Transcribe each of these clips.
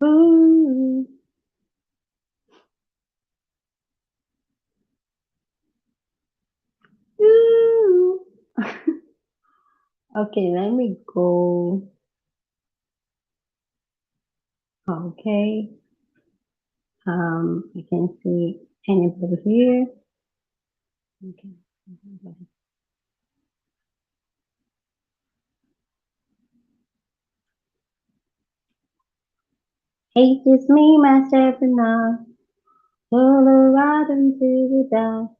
Ooh. Ooh. Okay, let me go. Okay. I can see anybody here. Okay. Hey, it's me, myself, and I. Colorado to the dark.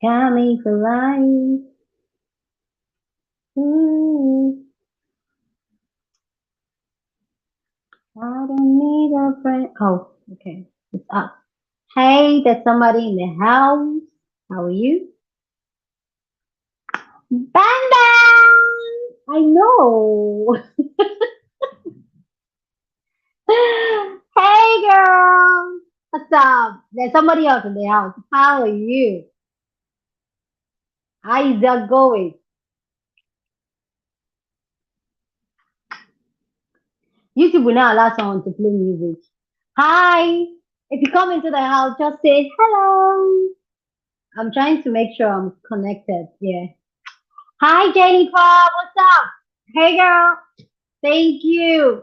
Got me for life. Ooh. I don't need a friend. Oh, okay. It's up. Hey, there's somebody in the house. How are you? Bang bang! I know. Hey girl. What's up? There's somebody else in the house. How are you? How is that going? YouTube will not allow someone to play music. Hi. If you come into the house, just say hello. I'm trying to make sure I'm connected. Yeah. Hi, Jennifer. What's up? Hey, girl. Thank you.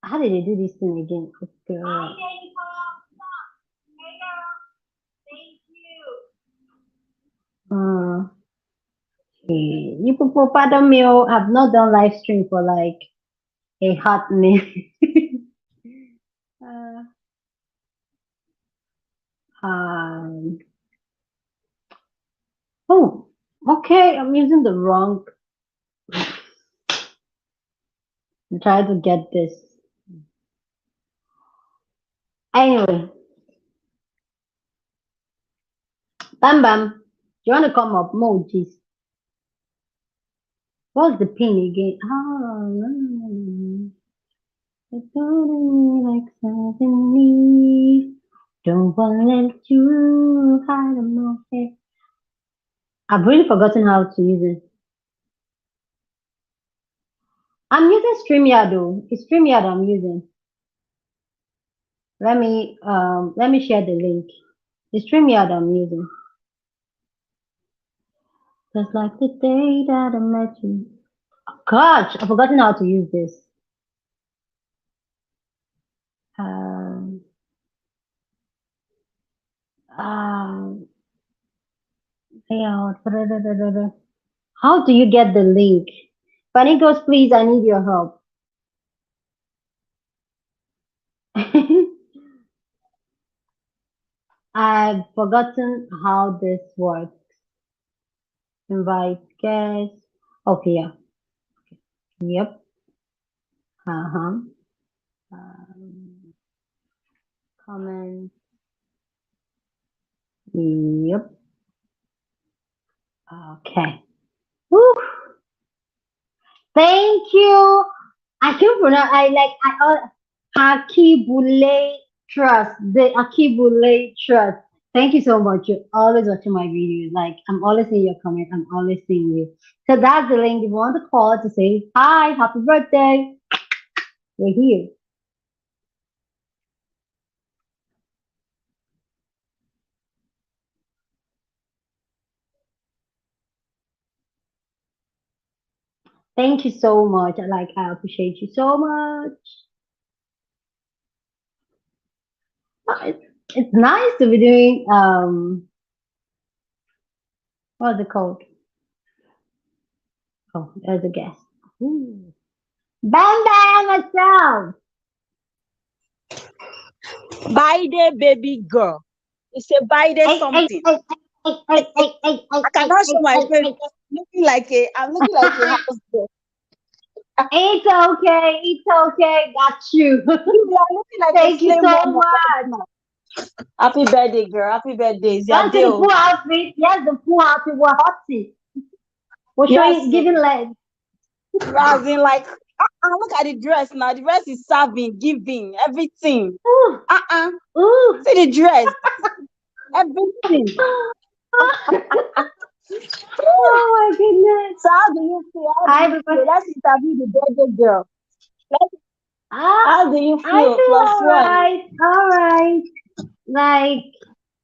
How did they do this thing again? Oh, girl. Hi, Jennifer. What's up? Hey, girl. Thank you. Okay. You people, pardon me. Oh, I've not done live stream for like a hot minute. uh, um. Oh, okay. I'm using the wrong. I'm trying to get this. Anyway, Bam Bam. Do you want to come up? Mojis. What's the pin again? Oh, no, no, no, no. It's holding me like something new. Don't wanna let you hide on my head. I've really forgotten how to use it. I'm using StreamYard though. It's StreamYard I'm using. Let me share the link. It's StreamYard I'm using. Just like the day that I met you. Gosh, I've forgotten how to use this. Um, um, layout. How do you get the link? Funny Ghost, please, I need your help. I've forgotten how this works. Invite guests. Okay, yeah. Yep. Uh-huh. Um, comment. Yep. Okay. Woo. Thank you. I can pronounce. I like. Akibule Trust. The Akibule Trust. Thank you so much. You're always watching my videos. Like I'm always seeing your comments. I'm always seeing you. So that's the link. If you want to call to say hi, happy birthday, we're here. Thank you so much. I appreciate you so much. It's nice to be doing what's it called? Oh, there's a guest. Ooh. Bang bang myself. Biden baby girl. It's a Biden Hey, hey, something. hey, hey, hey, hey, hey, hey, I hey, cannot show hey, my hey, face hey. because I'm looking like a house girl. It's okay. It's okay. Got you. You are looking like a Thank you slave so woman right much. now. Happy birthday, girl. Happy birthday. It's your Want to see day. the Oh. full outfit? Yes, the full outfit. We're hotty. We're Yes, showing, giving so legs. as in like look at the dress now. The dress is serving, giving, everything. Ooh, Uh-uh. ooh. See the dress. Everything. Oh my goodness. So how do you feel? How do Hi, you everybody. feel? Let's interview the birthday girl. How do you I feel? feel Plus one. all right. Like,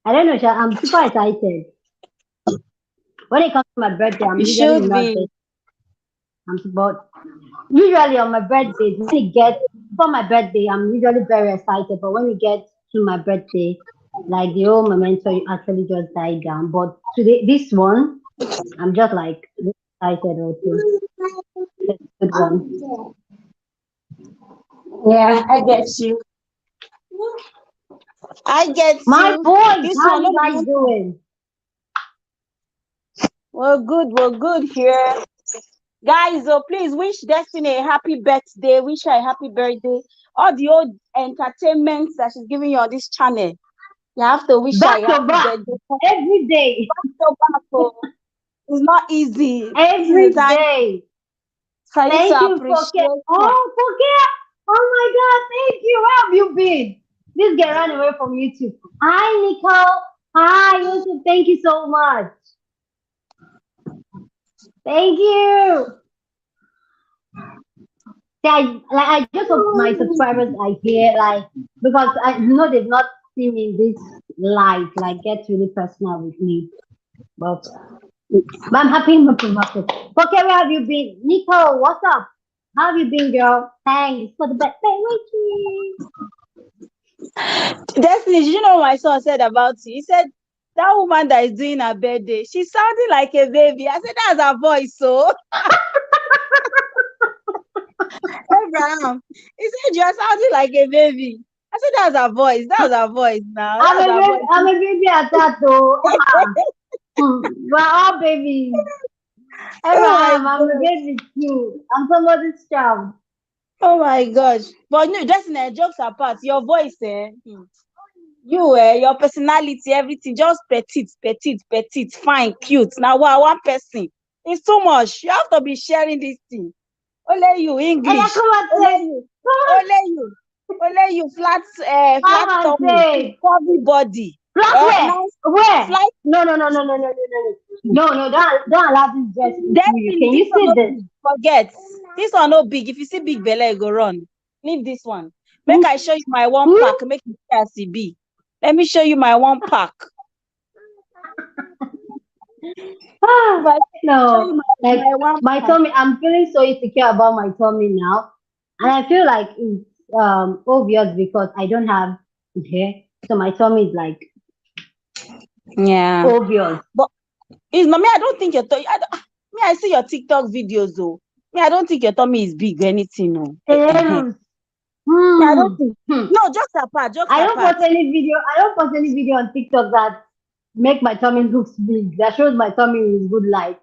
I don't know, I'm super excited. When it comes to my birthday, I'm You usually should not be. this. I'm super, usually on my birthdays, when it gets, for my birthday, I'm usually very excited. But when it gets to my birthday, like the whole momentum actually just died down. But today, this one, I'm just like excited also. It's a good one. Yeah, I get you. I get My you. boys, This how one, you no, guys no, no. doing? We're good here. Guys, oh, please wish Destiny a happy birthday. Wish her a happy birthday. All the old entertainment that she's giving you on this channel. You have to wish her Back a to happy back, birthday. every day, So back, oh, it's not easy. This is the every time day. for you Thank to you for appreciate her. forget. Oh my God, thank you. Where have you been? This girl ran away from YouTube. Hi, Nicole. Hi, Yusuf. Thank you so much. Thank you. See, I just hope my subscribers are here, like, because I know they've not seen me in this live, like, get really personal with me. But, but I'm happy I'm productive. Okay, where have you been? Nicole, what's up? How have you been, girl? Thanks for the birthday wishes. Destiny, did you know what my son said about you? He said, that woman that is doing her birthday, she's sounding like a baby. I said, that's her voice, so. Abraham, he said, you're sounding like a baby. I said, that's her voice. That's her voice now. That's her voice. I'm a baby at that though. We're all babies. Oh my Abraham, I'm a God. baby too. I'm somebody's child. Oh my gosh. But no, Destiny, jokes apart, your voice, your personality, everything, just petite, petite, petite, fine, cute. Now, wow, one person. It's too much. You have to be sharing this thing. Only you, And I English. come and Only say, you. Only you. Only you, flat come and tummy, say, curvy body. black where? Nice, Where? flight. No, no, no, no, no, no, no, no, no, no, no, don't allow this dress to fool you. Definitely, Can this you one see no this? big. Forget. This one no big. If you see big belly, you go run. Leave this one. Make Hmm? I show you my one Hmm? pack. Make you see as e be. Let me show you my one pack. Ah, If I show you no, like my one my pack. tummy, I'm feeling so insecure about my tummy now. And I feel like it's obvious because I don't have hair. So my tummy is like Yeah. obvious. But it's not me. I don't think your tummy. Me, I see your TikTok videos though. Me, I don't think your tummy is big or anything. No. Ew. Me, I don't Hmm. think. Hmm. No, jokes apart. Jokes I don't apart. post any video. I don't post any video on TikTok that make my tummy looks big. That shows my tummy is good light.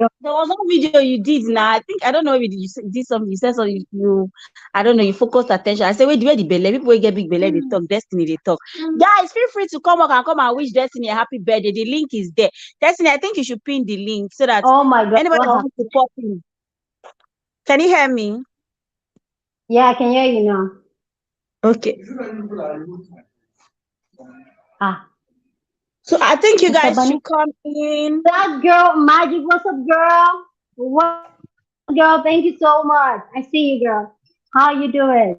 No, there was one video you did now. I don't know if you did something. You said something. I don't know. You focused attention. I said, wait, where the belly? People will get big belly. They talk. Destiny, they talk. Guys, feel free to come up and come and wish Destiny a happy birthday. The link is there. Destiny, I think you should pin the link so that Oh my God, anybody what that happened? wants to pop in. Can you hear me? Yeah, I can hear you now. Okay. Ah, So I think you Mr. guys Bunny. should come in. That girl, Magic, what's up, girl? What up, girl? Thank you so much. I see you, girl. How you doing?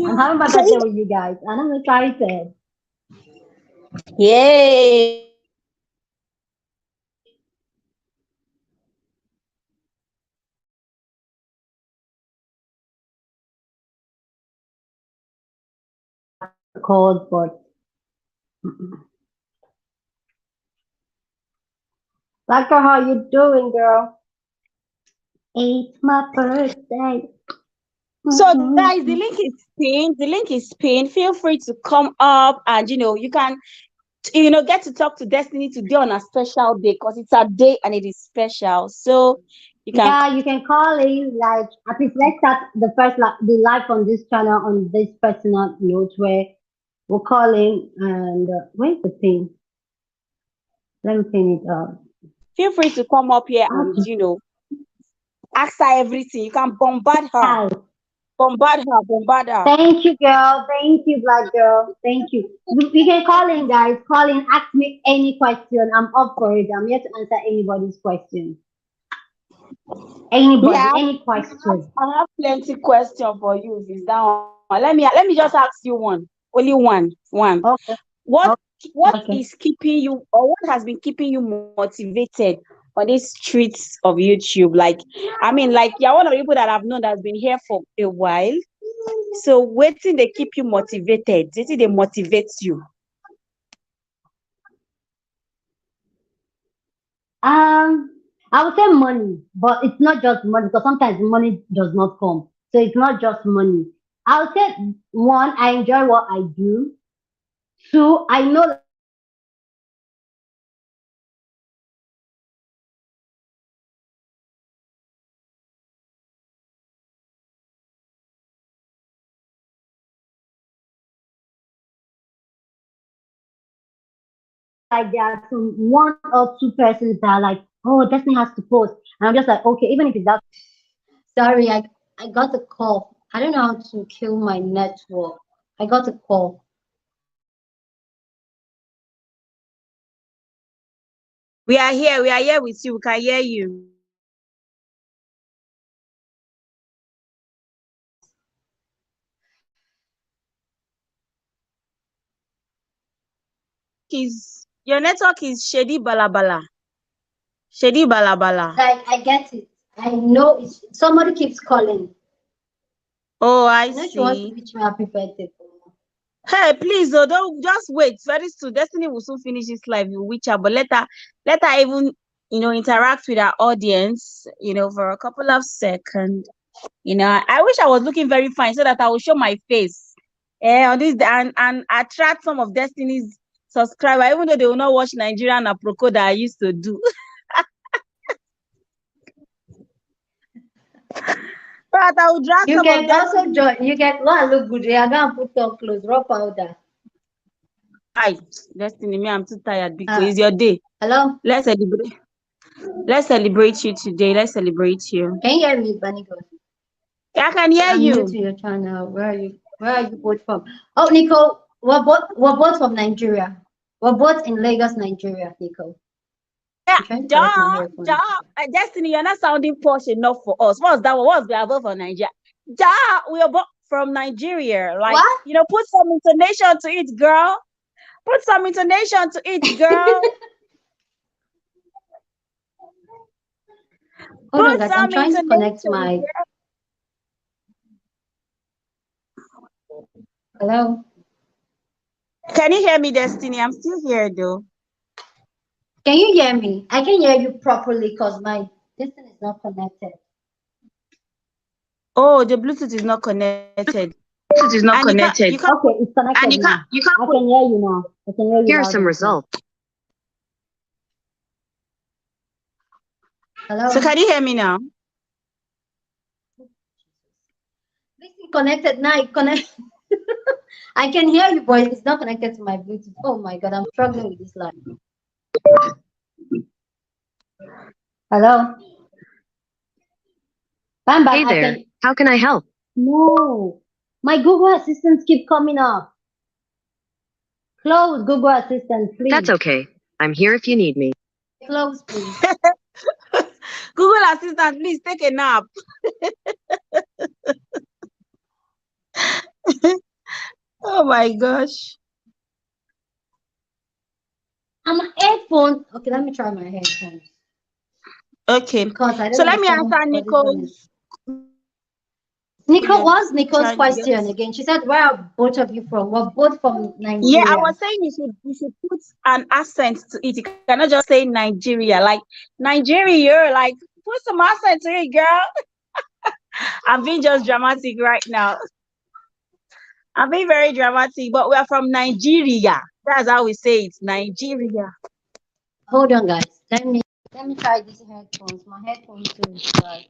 I'm having my So birthday with you guys, and I'm excited. yay. Cold, but Doctor, how you doing, girl? It's my birthday. So guys, the link is pinned. The link is pinned. Feel free to come up and you can get to talk to Destiny today on a special day because it's a day and it is special. So you can Yeah, you can call in. Like, at least let's start the live on this channel on this personal note where we'll call in and where's the pin? Let me pin it up. feel free to come up here and Okay. ask her everything. You can bombard her. Hi. Bombard her, bombard her. Thank you, girl. Thank you, black girl. Thank you. You can call in, guys. Call in. Ask me any question. I'm up for it. I'm here to answer anybody's question. Anybody, Yeah, any question. I have plenty question for you. If it's that one, let me just ask you one, only one. Okay. What what Okay. is keeping you, or what has been keeping you motivated on these streets of YouTube? Like, I mean, like you're one of the people that I've known that's been here for a while. So waiting they keep you motivated. Waiting they motivate you. I would say money, but it's not just money because sometimes money does not come. So it's not just money. I would say one, I enjoy what I do. Two, I know like there are some one or two persons that are like, oh, destiny has to post. I know like there are some one or two persons that are like, oh, Destiny has to post. And I'm just like, okay, even if it's that. Sorry, I got a call. I don't know how to kill my network. I got a call. We are here. We are here with you. We can hear you. Your network is shady balabala. Shady balabala. Like I get it. I know it's somebody keeps calling. Oh, I I know she wants to see. wish me happy birthday. Hey, please, though, don't just wait. Very soon, Destiny will soon finish this live. You reach her, but let her even interact with our audience. For a couple of seconds. I wish I was looking very fine so that I will show my face. On this and attract some of Destiny's subscribers, even though they will not watch Nigerian Aproko that I used to do. But I will drag You some of can also Destiny. join. You can go and look good. You are gonna put on clothes, raw powder. Hi, Destiny, me, I'm too tired because it's your day. Hello? Let's celebrate. Let's celebrate you today. Let's celebrate you. Can you hear me, Bunny Girl? Yeah, I can hear I'm new you. to your channel. Where are you both from? Oh, Nico, we're both from Nigeria. We're both in Lagos, Nigeria, Nico. Yeah, I'm trying to connect my duh. headphones. Destiny, you're not sounding posh enough for us. What's that one? What's the above for Nigeria? Duh, we are both from Nigeria. Like, What? put some intonation to it, girl. Put some intonation to it, girl. Hold on, Put guys. I'm some trying to connect intonation. my. Hello? Can you hear me, Destiny? I'm still here, though. Can you hear me? I can hear you properly because my this thing is not connected. Oh, the Bluetooth is not connected. Bluetooth is not And connected. you can't Okay, it's connected And you now. can't I put. can hear you now. I can hear you Here are loud some and clear. results. Hello? So can you hear me now? This is connected now. It connect. I can hear you, but it's not connected to my Bluetooth. Oh my God, I'm struggling with this line. Hello? I'm back. Hey I there. can. How can I help? No, my Google Assistants keep coming up. Close Google Assistant, please. That's okay. I'm here if you need me. Close, please. Google Assistant, please take a nap. Oh my gosh. And my headphones. Okay, let me try my headphones. Okay. Because I don't So let me understand answer what this one is. Nico's Nico, what's Nico's chan- question again? She said, "Where are both of you from?" We're both from Yeah, I Nigeria. was saying you should put an accent to it. You cannot just say Nigeria. Like Nigeria, like put some accent to it, girl. I'm being just dramatic right now. I'm being very dramatic, but we are from Nigeria. That's how we say it, Nigeria. Hold on, guys. Let me try these headphones. My headphones too is bad,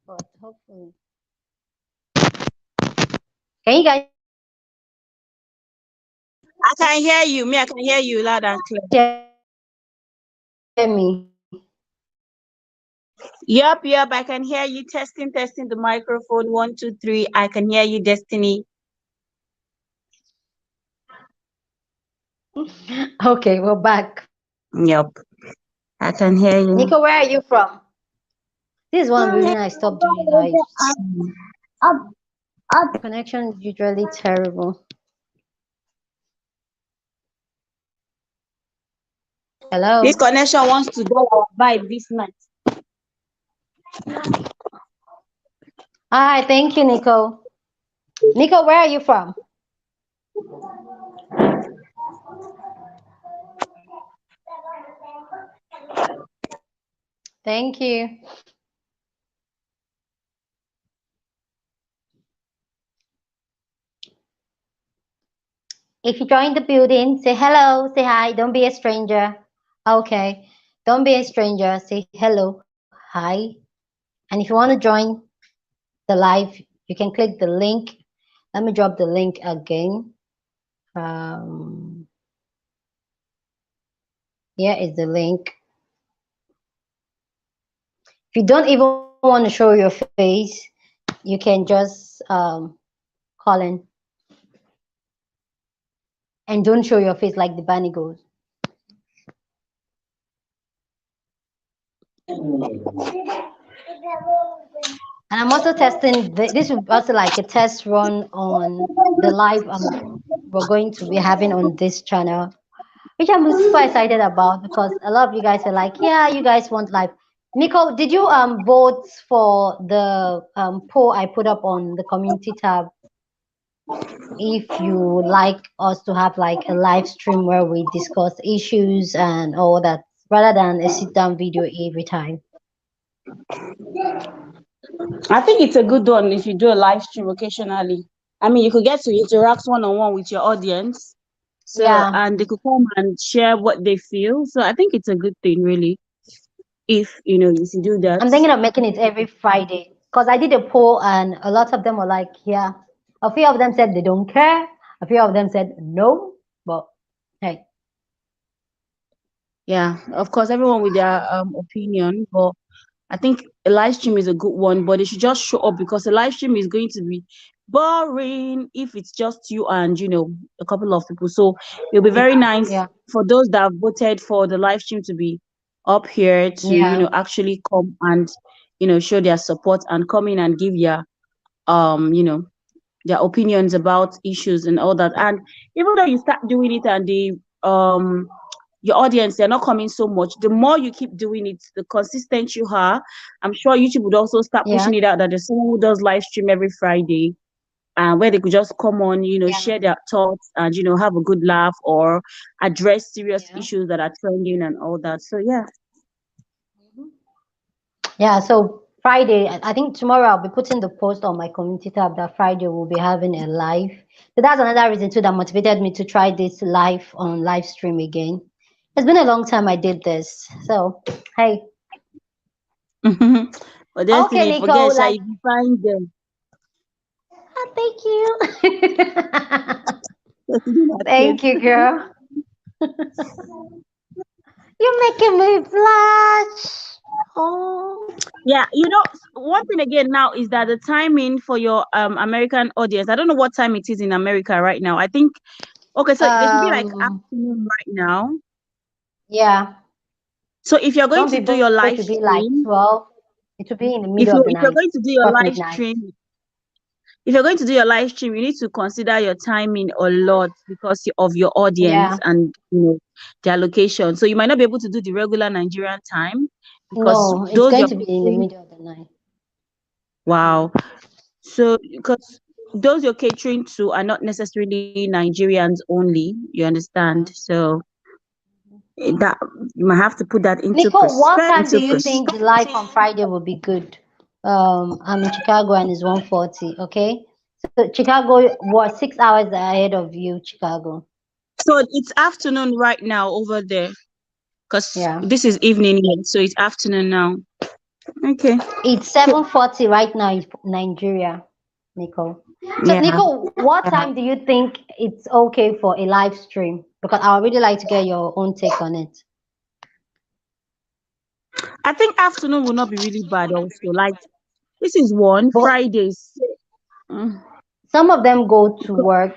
but hopefully. Can you guys I can hear you. Me, I can hear you loud and clear. hear me? Yep, I can hear you. Testing the microphone. 1, 2, 3. I can hear you, Destiny. Okay, we're back. Yep, I can hear you. Nico, where are you from? This is one of the reasons I stopped doing lives. The connection is usually terrible. Hello. This connection wants to go our vibe this night. Hi, thank you, Nico. Nico, where are you from? Thank you. If you join the building, say hello, say hi, don't be a stranger. Okay, don't be a stranger, say hello, hi. And if you want to join the live, you can click the link. Let me drop the link again. Here is the link. If you don't even want to show your face, you can just call in and don't show your face like the bunny goes. And I'm also testing, this will also like a test run on the live we're going to be having on this channel, which I'm super excited about because a lot of you guys are like, yeah, you guys want live. Nico, did you vote for the poll I put up on the community tab? If you like us to have like a live stream where we discuss issues and all that, rather than a sit-down video every time. I think it's a good one if you do a live stream occasionally. I mean, you could get to interact one-on-one with your audience. So, Yeah. and they could come and share what they feel. So I think it's a good thing, really, if you do that. I'm thinking of making it every Friday because I did a poll and a lot of them were like, yeah. A few of them said they don't care. A few of them said no. But hey. Yeah, of course, everyone with their opinion. But I think a live stream is a good one, but they should just show up because a live stream is going to be boring if it's just you and a couple of people. So it'll be very nice for those that voted for the live stream to be up here to actually come and show their support and come in and give their their opinions about issues and all that. And even though you start doing it and the your audience, they're not coming so much, the more you keep doing it, the consistent you are, I'm sure YouTube would also start pushing it out that there's someone who does live stream every Friday, where they could just come on, share their thoughts and have a good laugh or address serious issues that are trending and all that. So so Friday, I think tomorrow I'll be putting the post on my community tab that Friday we'll be having a live. So that's another reason too that motivated me to try this live stream again. It's been a long time I did this. So hey. But Destiny, Nico, forget like, you find them. Thank you. Thank you, girl. You're making me blush. Oh. Yeah, one thing again now is that the timing for your American audience, I don't know what time it is in America right now. I think okay, so there should be like afternoon right now. Yeah. So if you're going to do your live stream, be like 12, it will be in the middle of the night. If you're going to do your live stream, if you're going to do your live stream, you need to consider your timing a lot because of your audience and their location. So you might not be able to do the regular Nigerian time because it's going to be in the middle of the night. Wow. So because those you're catering to are not necessarily Nigerians only, you understand? So that you might have to put that into perspective. What time do you think the live on Friday will be good? I'm in Chicago and it's 1:40. Okay, so Chicago was 6 hours ahead of you, Chicago. So it's afternoon right now over there, because this is evening here, so it's afternoon now. Okay. It's 7:40 right now in Nigeria, Nico. So Nico, what time do you think it's okay for a live stream? Because I would really like to get your own take on it. I think afternoon will not be really bad also. Like this is one But Fridays. Mm. some of them go to work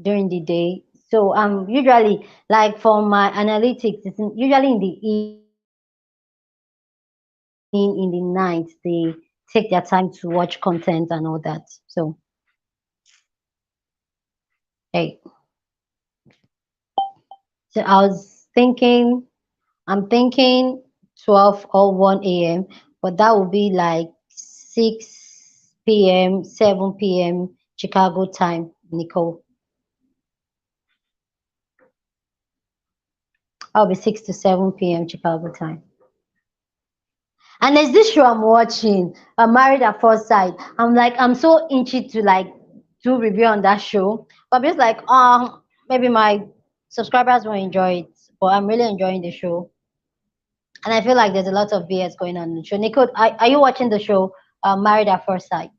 during the day. So usually like for my analytics, it's usually in the evening, in the night, they take their time to watch content and all that. So hey, so I'm thinking 12 or 1 a.m., but that would be like 6 p.m., 7 p.m. Chicago time, Nicole. I'll be 6 to 7 p.m. Chicago time. And there's this show I'm watching, Married at First Sight. I'm so itchy to like do review on that show, but I'm just like, maybe my subscribers won't enjoy it. But I'm really enjoying the show, and I feel like there's a lot of BS going on in the show. Nico, are you watching the show, Married at First Sight?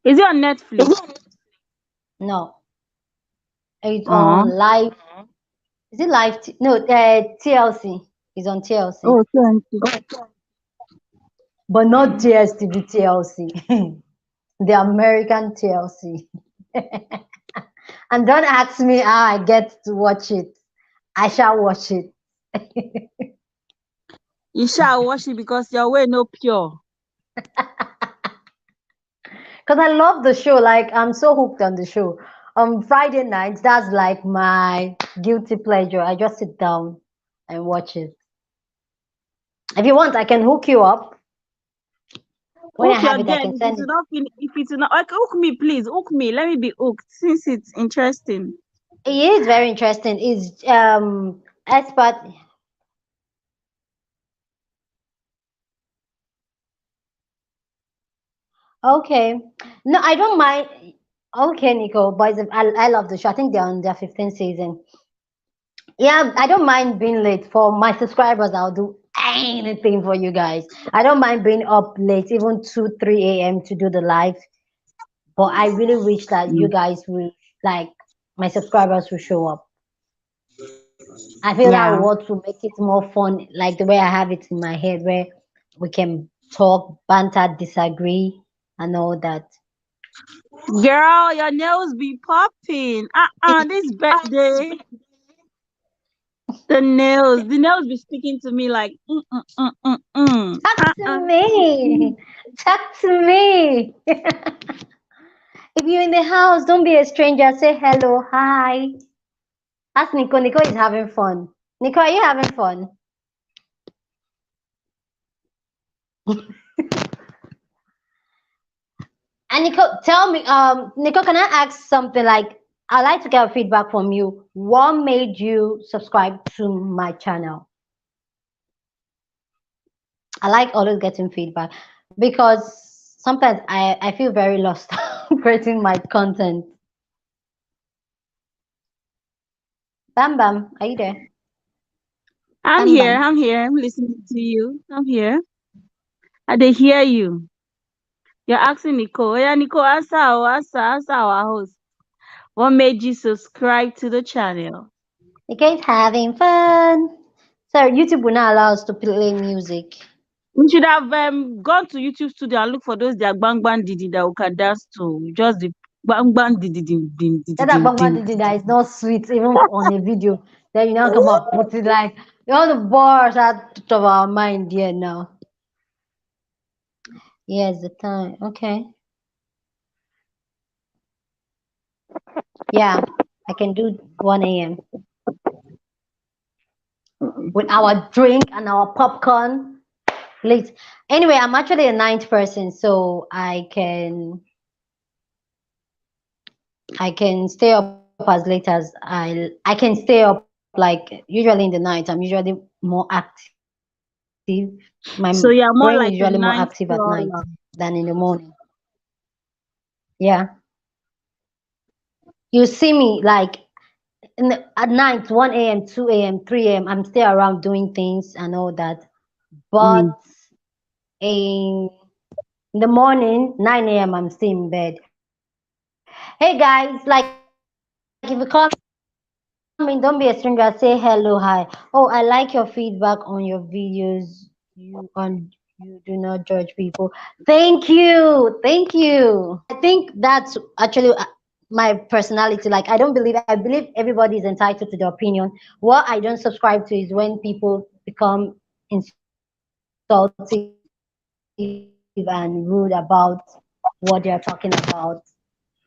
Is it on Netflix? No, it's Oh, on live. Is it live? No, TLC. It's on TLC, oh, thank you. but not DSTV TLC, the American TLC. And don't ask me how I get to watch it. I shall watch it. You shall watch it because your way no pure. Because I love the show. Like, I'm so hooked on the show. Friday nights, that's like my guilty pleasure. I just sit down and watch it. If you want, I can hook you up. When I Hook your have it, I girl. can If send it's it. not, if it's not, okay, hook me, please. Hook me. Let me be hooked since it's interesting. It is very interesting. It's expert. Okay. No, I don't mind. Okay, Nico, boys, I love the show. I think they're on their 15th season. Yeah, I don't mind being late. For my subscribers, I'll do anything for you guys. I don't mind being up late, even 2, 3 a.m. to do the live. But I really wish that you Mm. guys will, like, my subscribers will show up. I feel that Yeah. what will make it more fun, like the way I have it in my head, where we can talk, banter, disagree, and all that. Girl, your nails be popping. This birthday. The nails be speaking to me like, Talk to me. Talk to me. If you're in the house, don't be a stranger. Say hello, hi. Ask Nico. Nico is having fun. Nico, are you having fun? And Nico, tell me, Nico, can I ask something? Like, I'd like to get feedback from you. What made you subscribe to my channel? I like always getting feedback because sometimes I feel very lost creating my content. Bam Bam, are you there? I'm Bam here. Bam. I'm here. I'm listening to you. I'm here. I they hear you. You're asking Nicole. Yeah, Nicole, answer our host. What made you subscribe to the channel? Nico is having fun. Sorry, YouTube will not allow us to play music. We should have gone to YouTube studio and look for those their bang bang didi that we can dance to. Just the bang bang didi dim dim didi That dim Bangma dim. Didi that is not sweet, even on a video. Then you now come up put it like all the bars out of our mind here now. Yes, the time. Okay. Yeah, I can do 1 a.m. with our drink and our popcorn. Late. Anyway, I'm actually a ninth person, so I can stay up as late as I can stay up like usually in the night. I'm usually more active. My brain is So usually you're more more active like a at night night than in crawler. the morning. Yeah. You see me like at night, 1 a.m., 2 a.m., 3 a.m., I'm still around doing things and all that. Mm. But in the morning, 9 a.m., I'm still in bed. Hey guys, like if you come in, don't be a stranger, say hello, hi. Oh, I like your feedback on your videos. You do a lot of you do not judge people. Thank you, thank you. I think that's actually my personality. Like I believe everybody is entitled to their opinion. What I don't subscribe to is when people become insultive and rude about what they are talking about.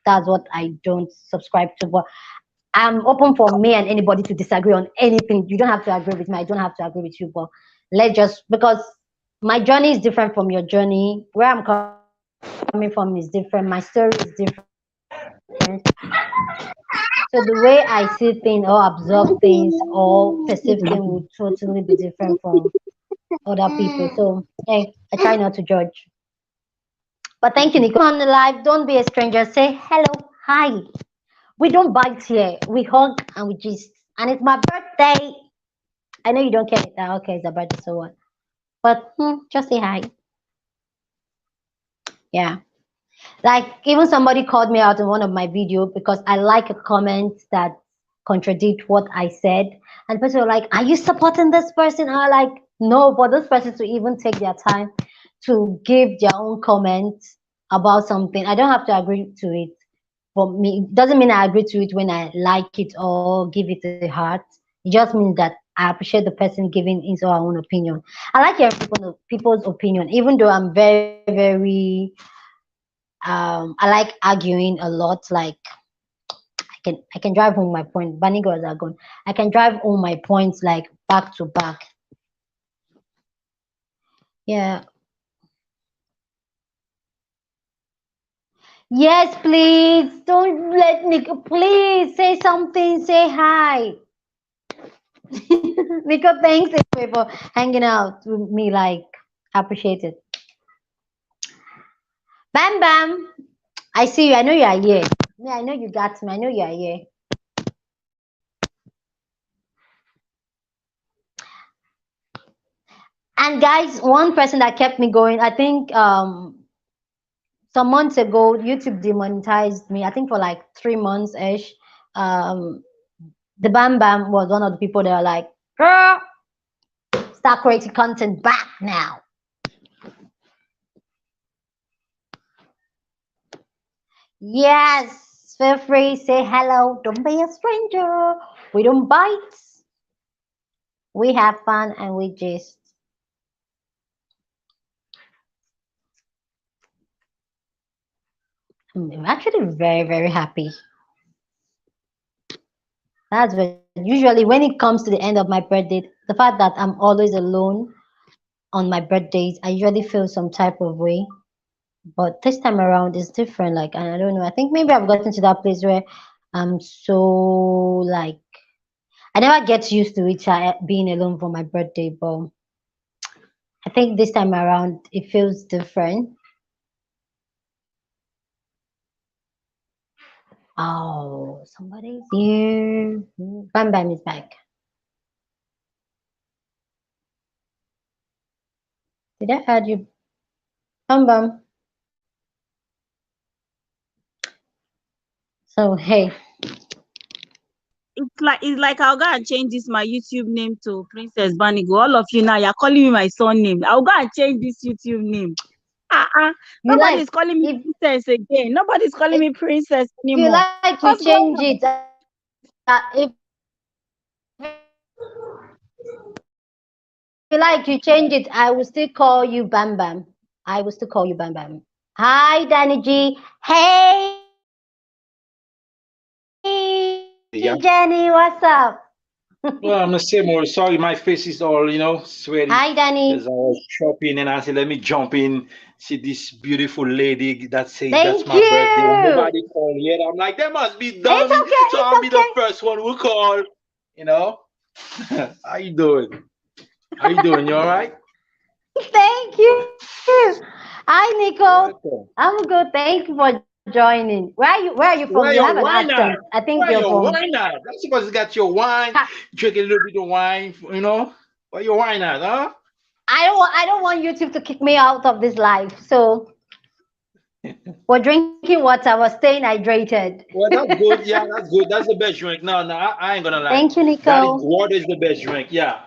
That's what I don't subscribe to. But I'm open for me and anybody to disagree on anything. You don't have to agree with me. I don't have to agree with you. But let's just because my journey is different from your journey. Where I'm coming from is different. My story is different. So the way I see things or observe things or perceive things will totally be different from other people. So hey, I try not to judge. But thank you, Nico. If you come on the live, don't be a stranger. Say hello, hi. We don't bite here. We hug and we just, and it's my birthday. I know you don't care. Okay, it's a birthday, so what? But just say hi. Yeah. Like even somebody called me out in one of my video because I like a comment that contradict what I said, and people were like, "Are you supporting this person?" And I'm like, "No," for this person to even take their time to give their own comment about something, I don't have to agree to it. For me, it doesn't mean I agree to it when I like it or give it a heart. It just means that I appreciate the person giving his or her own opinion. I like hearing people's opinion, even though I'm very I like arguing a lot. Like I can drive home my point. Bunny girls are gone. I can drive home my points like back to back. Yeah. Yes, please. Don't let Nico. Please say something. Say hi. Nico, thanks anyway for hanging out with me. Like, I appreciate it. Bam Bam. I see you. I know you are here. Yeah, I know you got me. I know you are here. And guys, one person that kept me going, I think some months ago, YouTube demonetized me, I think for like 3 months ish. Um, the Bam Bam was one of the people that are like, girl, start creating content back now. Yes, feel free, say hello. Don't be a stranger. We don't bite. We have fun and we just. I'm actually very happy. That's what usually when it comes to the end of my birthday, the fact that I'm always alone on my birthdays, I usually feel some type of way. But this time around is different. Like, and I don't know. I think maybe I've gotten to that place where I'm so like I never get used to it being alone for my birthday. But I think this time around it feels different. Oh, somebody's here. Bam Bam is back. Did I add you? Bam Bam. So hey. It's like I'll go and change this my YouTube name to Princess Banigo. All of you now, you're calling me my son name. I'll go and change this YouTube name. You like Nobody's calling me princess again. Nobody's calling if me princess if you anymore. like to What's going change on? it, if you like to change it, I will still call you Bam Bam. I will still call you Bam Bam. Hi, Danny G. Hey, Yeah. Jenny, what's up? Well, I'm the same old. Sorry, my face is all, sweaty Hi, Danny. because I was shopping and I said, let me jump in, see this beautiful lady that says that's Thank my birthday. And you. nobody called yet. I'm like, they must be It's dummy. okay. So It's I'll be the okay. first one who call, you know? How you doing? How you doing? You all right? Thank you. Hi, Nico. Welcome. I'm good. Thank you for joining. Where are you from? You have Where an your wine accent. at? I think you're Where from. your wine at? That's supposed to got your wine. Ha- Drink a little bit of wine, Where your wine at, huh? I don't want YouTube to kick me out of this life. So we're drinking water. We're staying hydrated. Well, that's good. Yeah, that's good. That's the best drink. No, I ain't gonna lie. Thank you, That is Nico. water is the best drink. Yeah,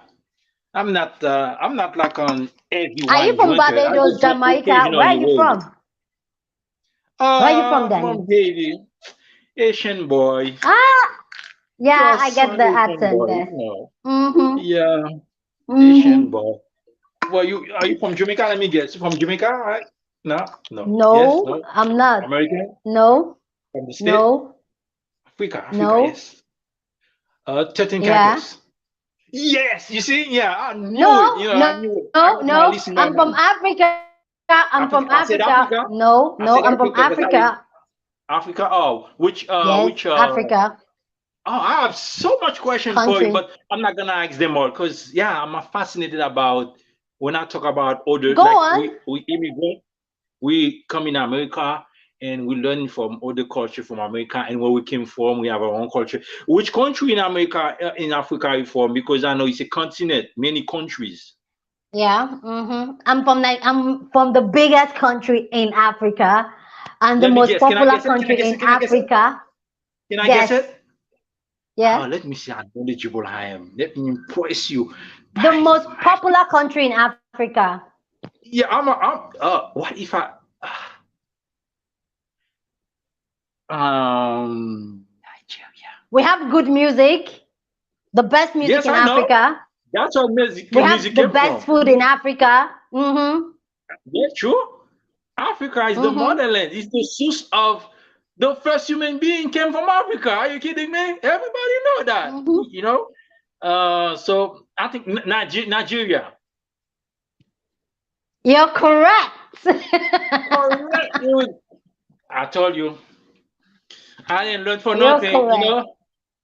I'm not like on every Are you wine from drinker. I Barbados, just drink Jamaica? Where are occasionally. you Really. from? Where are you from, Danny? From Haiti, Asian boy, Ah, yeah, I just get an the Asian accent boy. there. Mm-hmm. Yeah, Asian Mm-hmm. boy. Well, you are you from Jamaica? Let me guess. You from Jamaica, right? No, no. Yes, No, no. I'm not. American No, from the state, no, Africa. no. Yes. 13 Yeah. crackers. Yes, you see, yeah, I knew it. No, You know, I no, knew it. I no. got my I'm list in from my mind. Africa. I'm from Africa. Africa. I said Africa. No, no, I'm I said from Africa because I Africa. didn't Africa. Oh, Yes, which Africa Oh, I have so much questions for you, country. but I'm not gonna ask them all because yeah, I'm fascinated about when I talk about other Go like on. we immigrant, we come in America and we learn from other culture from America and where we came from, we have our own culture. Which country in America, in Africa are you from? Because I know it's a continent, many countries. Yeah. Mm-hmm. I'm from the biggest country in Africa and the Let me most guess. Can I popular guess it? Can I country guess in it? Can I guess it? Africa. Can I guess Yes. it? Yes. Let me see how knowledgeable I am. Let me impress you. The By most my, popular country in Africa. yeah, what if I, Nigeria. We have good music, the best music Yes, in I know. Africa. That's where We music have the came best from. food in Africa. Mm-hmm. Yeah, true. Africa is the Mm-hmm. motherland. It's the source of the first human being came from Africa. Are you kidding me? Everybody know that. Mm-hmm. You know. So I think Nigeria. You're correct. Correct. I told you. I didn't learn for You're nothing. You correct. know.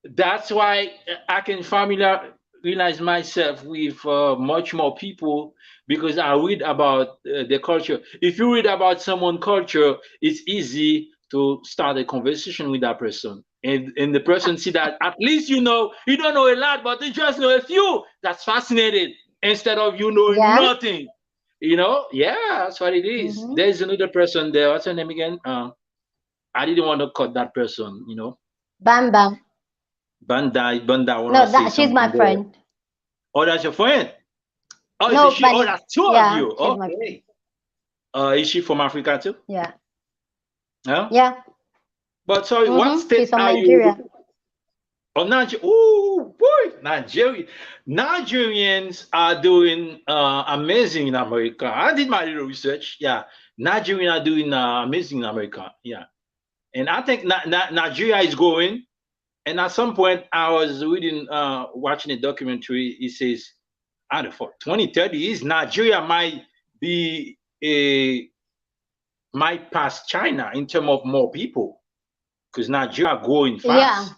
That's why I can familiarize myself with much more people because I read about their culture. If you read about someone's culture, it's easy to start a conversation with that person. And the person see that at least you don't know a lot, but you just know a few. That's fascinating instead of you knowing Yeah. nothing. Yeah, that's what it is. Mm-hmm. There's another person there. What's her name again? I didn't want to cut that person. Bam bam. Banda wanna No, say that she's my something there. friend. Oh, that's your friend. Oh, is it No, she? but Oh, that's two of yeah, you. she's my friend. Okay. Is she from Africa too? Yeah. Huh? Yeah. But sorry, what Mm-hmm. She's state from are you? Nigeria. Oh, Nigeria. Oh, boy, Nigeria. Nigerians are doing amazing in America. I did my little research. Yeah, Nigerians are doing amazing in America. Yeah, and I think Nigeria is growing. And at some point, I was reading, watching a documentary. It says, I don't know, for 2030, is Nigeria might pass China in terms of more people because Nigeria growing Yeah. fast.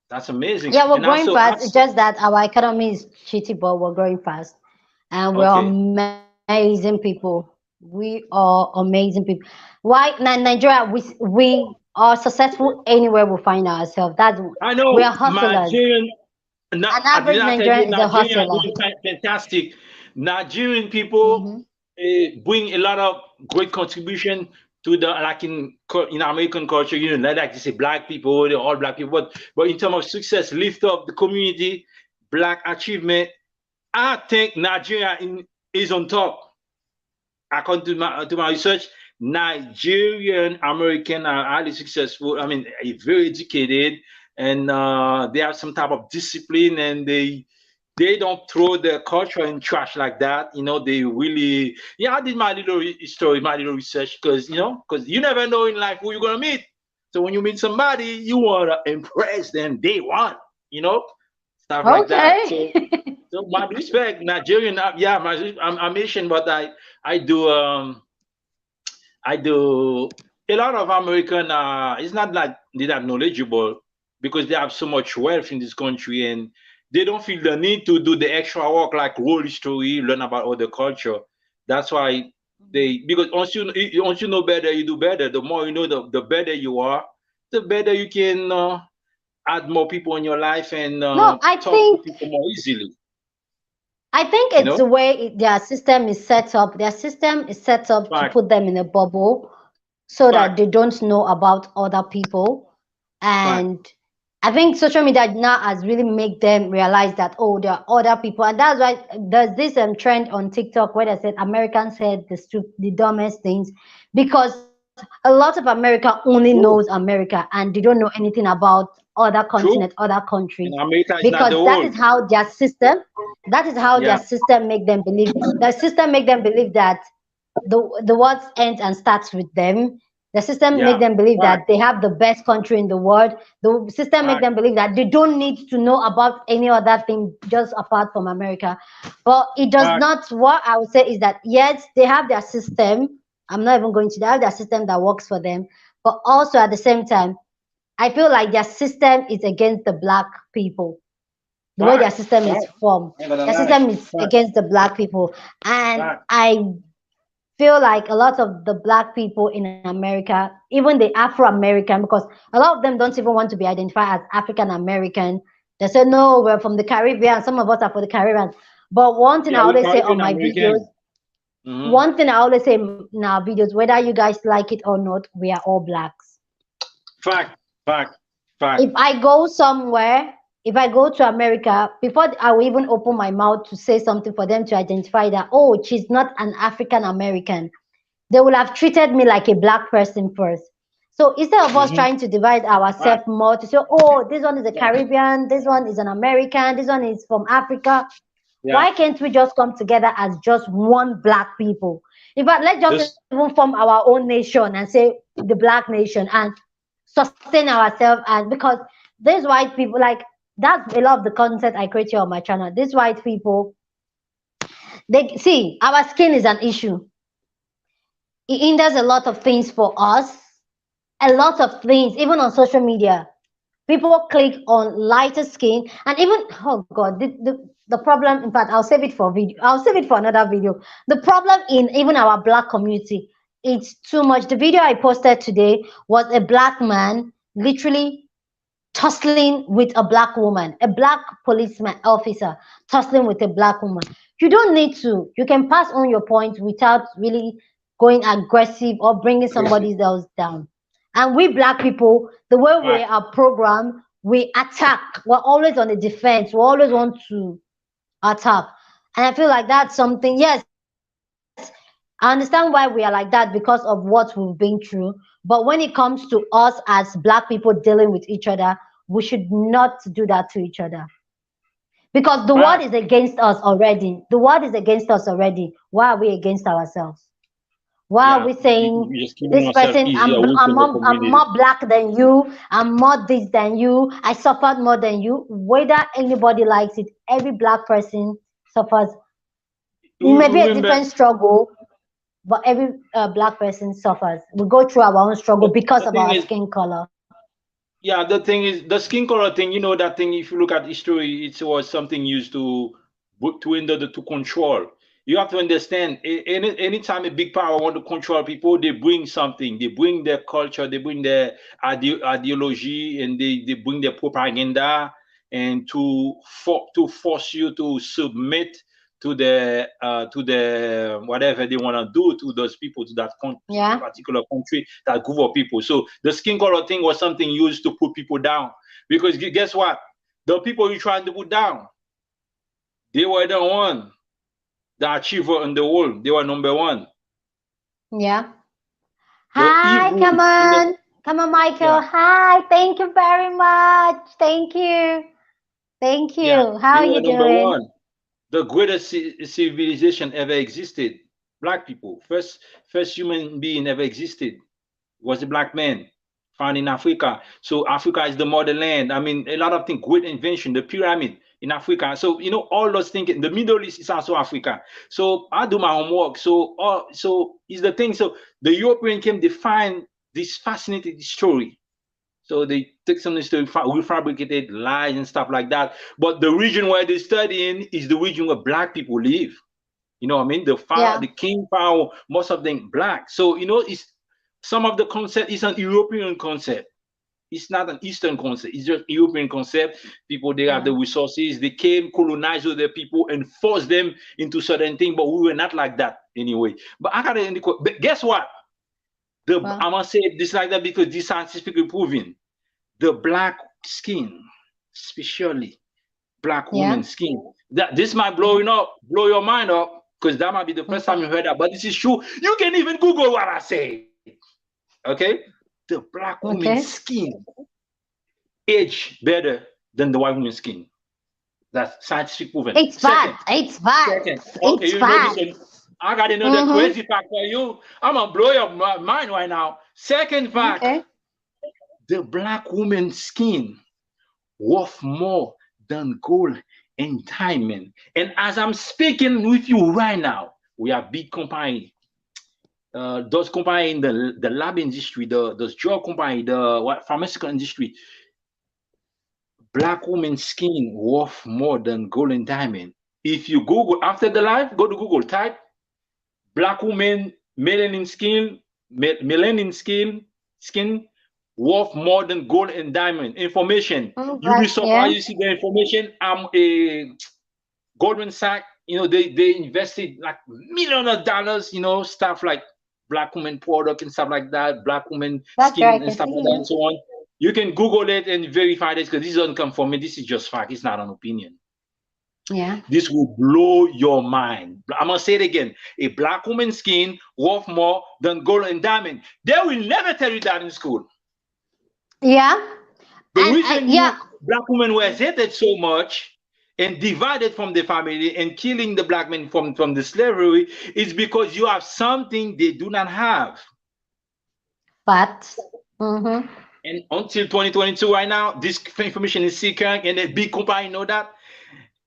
That's amazing. Yeah, we're And growing also, fast. It's just that our economy is shitty, but we're growing fast. And we're okay, amazing people. We are amazing people. Why Nigeria? We are successful anywhere we find ourselves. That's I we know are hustlers. Nigerian. An Did average I tell you Nigerian is a Nigerian are hustler. doing fantastic? Nigerian people Hmm. bring a lot of great contribution to the like in American culture. Like you say, black people, they're all black people. But in terms of success, lift up the community, black achievement. I think Nigeria is on top. According to my research, Nigerian American are highly successful. I mean, very educated, and they have some type of discipline, and they don't throw their culture in trash like that. They really. Yeah, I did my little story, my little research, because you never know in life who you're gonna meet. So when you meet somebody, you wanna impress them day one. You know, stuff like that. So Okay. so my respect, Nigerian. Yeah, I'm Asian, but I do I do a lot of American. It's not like they're not knowledgeable because they have so much wealth in this country and they don't feel the need to do the extra work like world history, learn about other culture. That's why because once you know better, you do better. The more you know, the better you are, the better you can add more people in your life and No, I talk to think people more easily. You it's the know, way their system is set up. Their system is set up to fact, put them in a bubble so that they fact, don't know about other people. fact. And I think social media now has really made them realize that, oh, there are other people, and that's why there's this trend on TikTok where they said Americans said the dumbest things, because a lot of America only knows True. America and they don't know anything about other True. continent, other countries, And America is not because the that world. is how their system, that is how their Yeah. system make them believe. The system make them believe that the world ends and starts with them. The system make Yeah. them believe that Fact. they have the best country in the world. The system make Fact. them believe that they don't need to know about any other thing just apart from America. But it does Fact. not. What I would say is that yes, they have their system. I'm not even going to. They have their system that works for them. But also at the same time, I feel like their system is against the black people. The way their Fact. system is Fact. formed, I'm gonna their lie. system is Fact. against the black people, and Fact. I feel like a lot of the black people in America, even the Afro American, because a lot of them don't even want to be identified as African American. They say, no, we're from the Caribbean. Some of us are from the Caribbean. But one thing I Yeah, we always say on Caribbean my videos, American. Mm-hmm. one thing I always say in our videos, whether you guys like it or not, we are all blacks. Fact. Fact. If Fact. I go somewhere, if I go to America, before I will even open my mouth to say something for them to identify that, oh, she's not an African American, they will have treated me like a black person first. So instead of us Mm-hmm. trying to divide ourselves Fact. more to say, oh, this one is a Caribbean, this one is an American, this one is from Africa, Yeah. why can't we just come together as just one black people? In fact, let's just This. even form our own nation and say the black nation and sustain ourselves. And because these white people, like, that's a lot of the content I create here on my channel. These white people, they see our skin is an issue. It hinders a lot of things for us, a lot of things, even on social media. People click on lighter skin, and even, oh God, the problem, in fact, I'll save it for video. I'll save it for another video. The problem in even our black community, it's too much. The video I posted today was a black man literally tussling with a black woman, a black policeman officer tussling with a black woman. You don't need to. You can pass on your point without really going aggressive or bringing somebody else down. And we black people, the way we Fact. are programmed, we attack. We're always on the defense. We always want to attack. And I feel like that's something, yes, I understand why we are like that because of what we've been through. But when it comes to us as black people dealing with each other, we should not do that to each other. Because the world is Fact. against us already. The world is against us already. Why are we against ourselves? Why are Yeah. we saying We just keeping this ourselves person, easy or weak in the I'm community. more black than you, I'm more this than you, I suffered more than you? Whether anybody likes it, every black person suffers. It may be a Remember, different struggle, but every black person suffers. We go through our own struggle because the of thing our is, skin color. yeah, the thing is, the skin color thing, you know, that thing, if you look at history, it was something used to hinder to control. You have to understand, anytime a big power want to control people, they bring something. They bring their culture, they bring their ideology, and they bring their propaganda, and to force you to submit to the whatever they want to do to those people, to that Yeah, particular country, that group of people. So the skin color thing was something used to put people down, because guess what, the people you trying to put down, they were the one, the achiever in the world. They were number one. yeah. The Hi, evil come in the, on. Come on, Michael. yeah, Hi, thank you very much. Thank you. Thank yeah, you. How they are were you number doing? one. The greatest civilization ever existed. Black people, first human being ever existed was a black man found in Africa. So Africa is the motherland. I mean, a lot of things, great invention, the pyramid in Africa. So you know, all those things. The Middle East is also Africa. So I do my homework. So is the thing. So the European came define this fascinating story. So they took some story, refabricated lies and stuff like that. But the region where they're studying is the region where black people live. You know what I mean? The pharaoh, Yeah. the king pharaoh, most of them black. So you know, it's some of the concept is an European concept. It's not an Eastern concept. It's just European concept. People, they have the Yeah. resources. They came, colonized with the people, and forced them into certain things. But we were not like that anyway. But I got to. But guess what? Well, I'm gonna say this like that because this scientifically proven. The black skin, especially black Yeah. women skin. That this might blow your mind up, because that might be the first time you heard that, but this is true. You can even Google what I say. Okay, the black woman Okay. skin age better than the white woman's skin. That's scientific proven. It's Second, fact. It's fact. second. Okay, It's you know this fact. one. I got another Mm-hmm. crazy fact for you. I'm gonna blow your mind right now. Second fact: Okay. the black woman's skin worth more than gold and diamond. And as I'm speaking with you right now, we have big company. Those company in the lab industry, those drug company, the pharmaceutical industry. Black woman's skin worth more than gold and diamond. If you Google after the live, go to Google, type black woman melanin skin worth more than gold and diamond. Information. You'll be Yeah. surprised you see the information. I'm a Goldman Sachs, they invested like millions of dollars, stuff like black woman product and stuff like that, black woman That's skin right. I and stuff see like that, you. and so on. You can Google it and verify this, because this doesn't come from me. This is just fact. It's not an opinion. Yeah. This will blow your mind. I'm gonna say it again. A black woman's skin worth more than gold and diamond. They will never tell you that in school. Yeah. The And reason yeah. black women were hated so much and divided from the family and killing the black men from the slavery is because you have something they do not have. But. Mm-hmm. And until 2022, right now, this information is secret, and the big company know that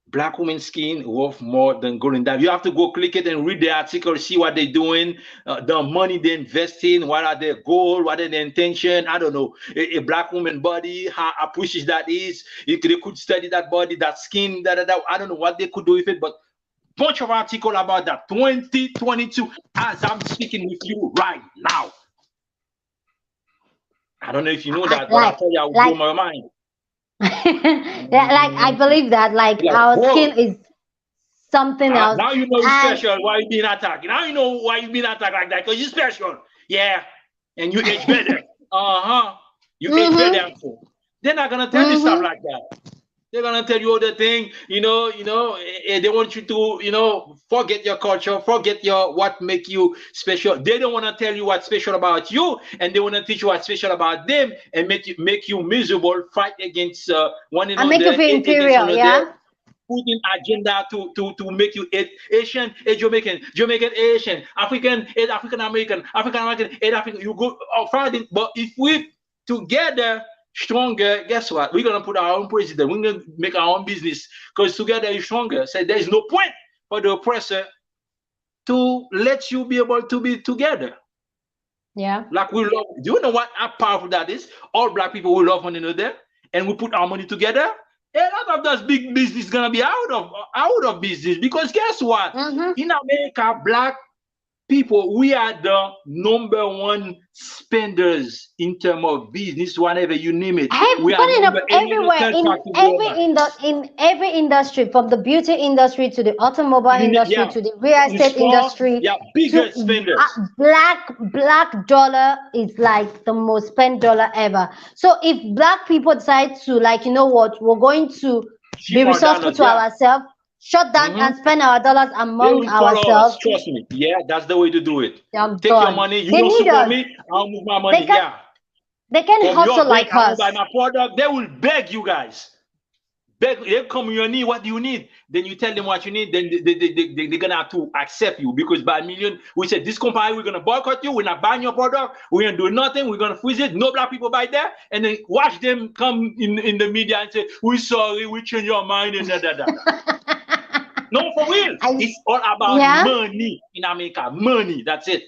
black women's skin worth more than gold and diamond. You have to go click it and read the article, see what they're doing, the money they invest in, what are their goals, what are their intention. I don't know. A black woman body, how precious that is. If they could study that body, that skin, I don't know what they could do with it, but bunch of article about that. 2022, as I'm speaking with you right now. I don't know if you know that, but I tell you, I will blow my mind. Like I believe that like our skin is something else. Now you know you're special. Why you being attacked? Now you know why you being attacked like that, because you're special. Yeah, and you age better. You age better. They're not gonna tell you stuff like that. They're gonna tell you other thing. They want you to forget your culture, forget what make you special. They don't want to tell you what's special about you, and they want to teach you what's special about them and make you miserable, fight against one another, and make you feel inferior. Yeah. Put in agenda to make you Asian, Jamaican, Asian, African, African American, African. You go fighting, but if we together stronger, guess what? We're gonna put our own president. We're gonna make our own business, because together is stronger. So there is no point for the oppressor to let you be able to be together. Yeah. Like we love. Do you know how powerful that is? All black people will love one another, and we put our money together. A lot of those big business gonna be out of business, because guess what? In America, black people, we are the #1 spenders in terms of business, whatever you name it. We are everywhere in every industry, from the beauty industry to the automobile industry to the real estate industry. Yeah, bigger spenders. Black dollar is like the most spent dollar ever. So if black people decide to, like, you know what, we're going to be resourceful to ourselves, shut down and spend our dollars among ourselves. Trust me. Yeah, that's the way to do it. Take your money. You don't support me, I'll move my money. They can hustle like us. Buy my product. They will beg you guys. They come on your knee. What do you need? Then you tell them what you need. Then they're gonna have to accept you, because by million we said this company, we're gonna boycott you. We're not buying your product. We're gonna do nothing. We're gonna freeze it. No black people buy there. And then watch them come in the media and say, "We're sorry. We change your mind." And No, for real. It's all about money in America. Money. That's it.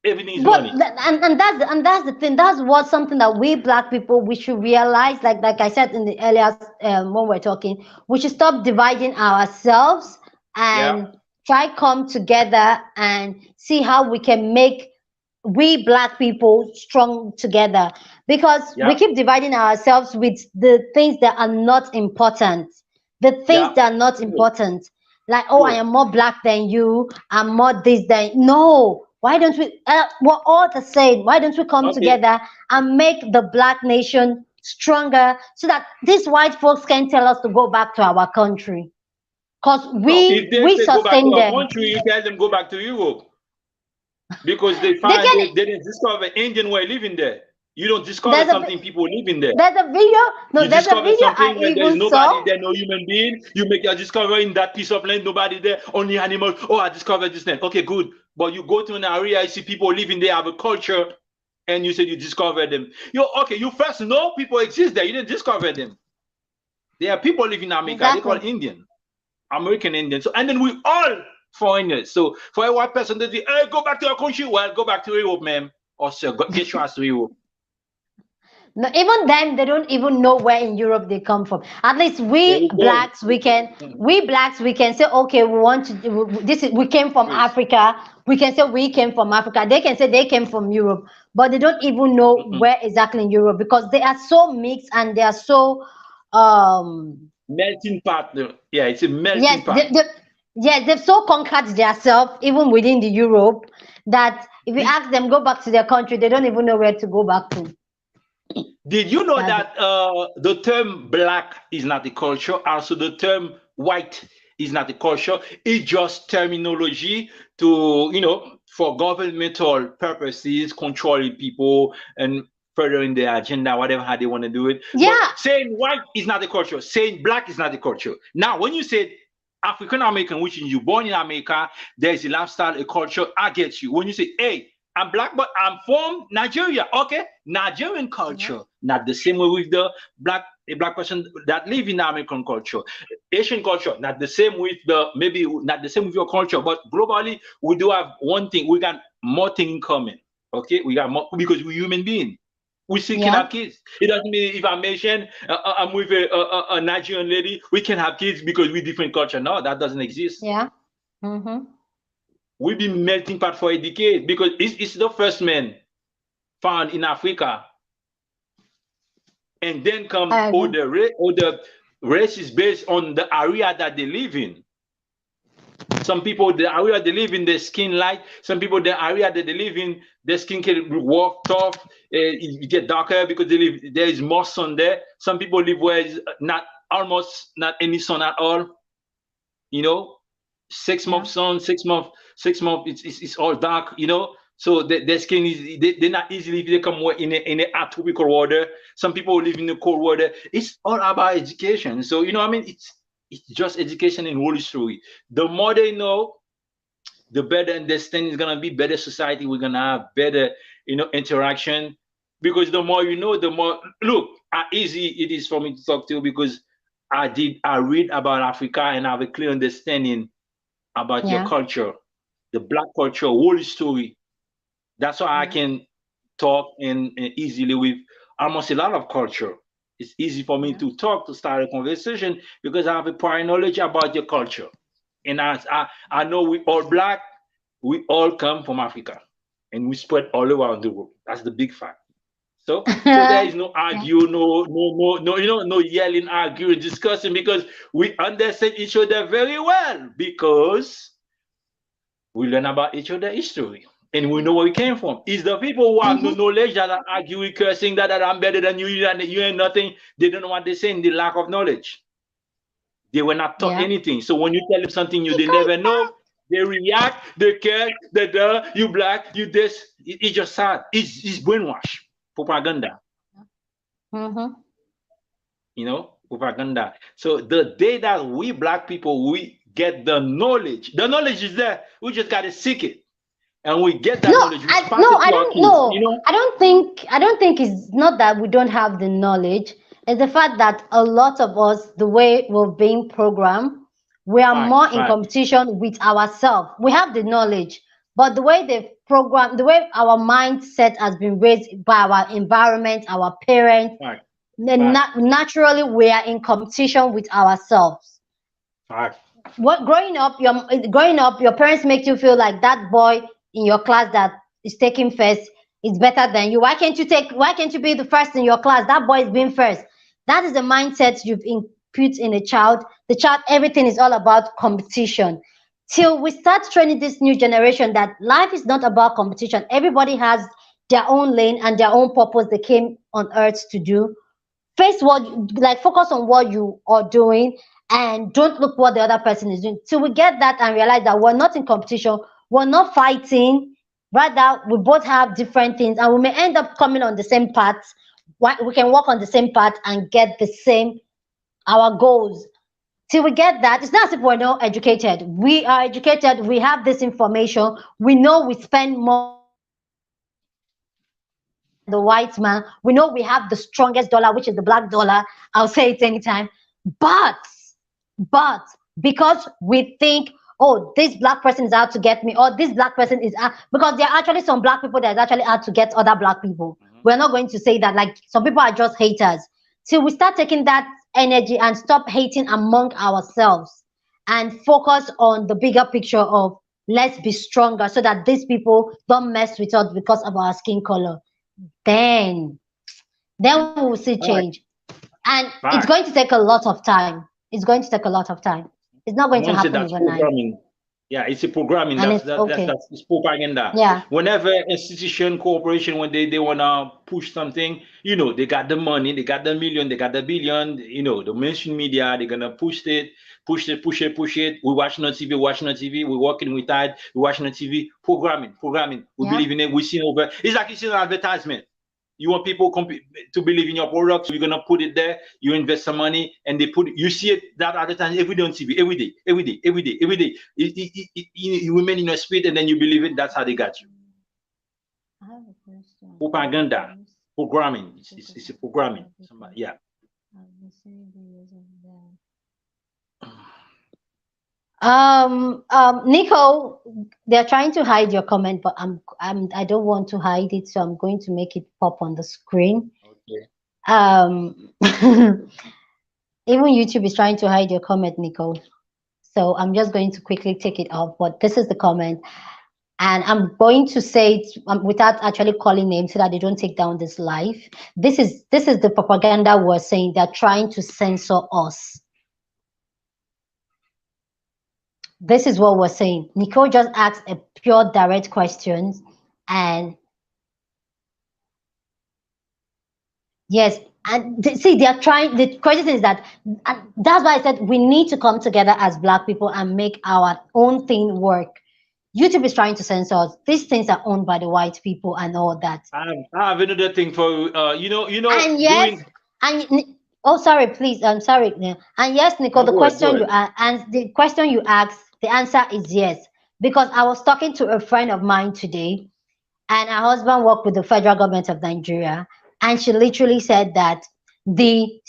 Everything is money. And that's the thing. That's what something that we black people, we should realize. Like I said in the earlier when we're talking, we should stop dividing ourselves and try come together and see how we can make we black people strong together. Because we keep dividing ourselves with the things that are not important. The things that are not important. Like, I am more black than you. I'm more this than no. Why don't we? We're all the same. Why don't we come together and make the black nation stronger, so that these white folks can tell us to go back to our country, because No, if they we say go back to sustain our them. country, you tell them go back to Europe because they They find can. they didn't discover Indian were living there. You don't discover There's a something people living there. there's a video. No, You there's a discover video I something when there is even nobody saw. there, no human being. You make your discovery in that piece of land, nobody there, only animals. Oh, I discovered this land. Okay, good. But you go to an area, you see people living there, have a culture, and you said you discovered them. Okay, you first know people exist there. You didn't discover them. There are people living in America. They call Exactly. Indian, American Indian. So and then we all foreigners. So for a white person to say, hey, go back to your country, well, go back to Europe, ma'am. Or sir, get your ass to Europe. No, even them, they don't even know where in Europe they come from. At least There we you go. blacks, we can say, okay, we want to this is we came from Yes. Africa. We can say we came from Africa. They can say they came from Europe, but they don't even know where exactly in Europe, because they are so mixed and they are so Melting pot. Yeah, it's a melting yes, pot. yes, they've so conquered themselves even within the Europe that if you ask them go back to their country, they don't even know where to go back to. Did you know That's that the term black is not a culture? Also, the term white is not a culture. It's just terminology to, for governmental purposes, controlling people and furthering their agenda, whatever how they want to do it. Yeah. But saying white is not a culture. Saying black is not a culture. Now, when you say African American, which is you born in America, there's a lifestyle, a culture. I get you. When you say, hey, I'm black, but I'm from Nigeria. Okay, Nigerian culture, not the same way with the black person that live in American culture. Asian culture, not the same with maybe not the same with your culture, but globally we do have one thing. We got more things in common. Okay, we got more because we're human beings. We still can have kids. It doesn't mean if I'm Asian, I'm with a Nigerian lady, we can have kids because we different culture. No, that doesn't exist. Yeah. We've been melting pot for a decade because it's the first man found in Africa. And then come all the races based on the area that they live in. Some people, the area they live in, their skin light. Some people, the area that they live in, their skin can walk tough. It get darker because there is more sun there. Some people live where it's almost not any sun at all. 6 months sun, 6 months, it's all dark, So their skin is they're not easily, they come in a tropical water. Some people live in the cold water. It's all about education. So it's just education and whole story. The more they know, the better understanding is gonna be, better society we're gonna have, better interaction. Because the more you know, the more look how easy it is for me to talk to you, because I read about Africa and I have a clear understanding about your culture, the black culture, whole story. That's why I can talk and easily with almost a lot of culture. It's easy for me to talk, to start a conversation, because I have a prior knowledge about your culture. And I know we all black, we all come from Africa, and we spread all around the world. That's the big fact. So there is no argue, no yelling, arguing, discussing, because we understand each other very well, because we learn about each other's history and we know where we came from. It's the people who have no knowledge that are arguing, cursing that I'm better than you and you ain't nothing. They don't know what they're saying, the lack of knowledge. They were not taught anything. So when you tell them something they never know, they react, they care, you black, you this. It's just sad. It's brainwash. Propaganda. Propaganda. So the day that we black people, we get the knowledge is there. We just got to seek it. And we get that knowledge. I don't think it's not that we don't have the knowledge. It's the fact that a lot of us, the way we're being programmed, we are more in competition with ourselves. We have the knowledge, but the way they've programmed, the way our mindset has been raised by our environment, our parents, naturally we are in competition with ourselves. Growing up, your parents make you feel like that boy in your class that is taking first is better than you. Why can't you be the first in your class? That boy is being first. That is the mindset you've input in a child. The child, everything is all about competition. Till we start training this new generation that life is not about competition. Everybody has their own lane and their own purpose they came on earth to do. face like focus on what you are doing and don't look what the other person is doing till we get that and realize that we're not in competition, we're not fighting, rather we both have different things and we may end up coming on the same path. We can work on the same path and get the same our goals. Till we get that, it's not as if we're not educated. We are educated, we have this information, we know we spend more the white man. We know we have the strongest dollar, which is the black dollar. I'll say it anytime. But, but because we think, oh, this black person is out to get me, or this black person is out, because there are actually some black people that is actually out to get other black people. We're not going to say that. Like some people are just haters. Till we start taking that energy and stop hating among ourselves and focus on the bigger picture of let's be stronger so that these people don't mess with us because of our skin color. Then we will see change. And it's going to take a lot of time. It's going to take a lot of time. It's not going to happen overnight. Yeah, it's a programming. That's it's propaganda. Yeah. Whenever institution, corporation, when they wanna push something, you know, they got the money, they got the million, they got the billion, you know, the mainstream media, they're gonna push it. We watching on TV, we're working with that, we're watching on TV, programming. We believe in it, we see over. It's like you see an advertisement. You want people to believe in your product, so you're gonna put it there. You invest some money, and they put it. You see it that advertising every day on TV, every day. You remain in your spirit, and then you believe it. That's how they got you. I have a question. Propaganda, programming. It's a programming. Yeah. Nico, they're trying to hide your comment, but I don't want to hide it, so I'm going to make it pop on the screen. Okay. Even YouTube is trying to hide your comment, Nico. So I'm just going to quickly take it off. But this is the comment, and I'm going to say it without actually calling names so that they don't take down this live. This is the propaganda we're saying. They're trying to censor us. This is what we're saying. Nicole just asked a pure direct question, and yes, and see, they are trying. The question is that, and that's why I said we need to come together as Black people and make our own thing work. YouTube is trying to censor us. These things are owned by the white people and all that. I have another thing for you know. And yes, oh, sorry, please. I'm sorry. And yes, Nicole, the question you asked, the answer is yes. Because I was talking to a friend of mine today, and her husband worked with the federal government of Nigeria, and she literally said that the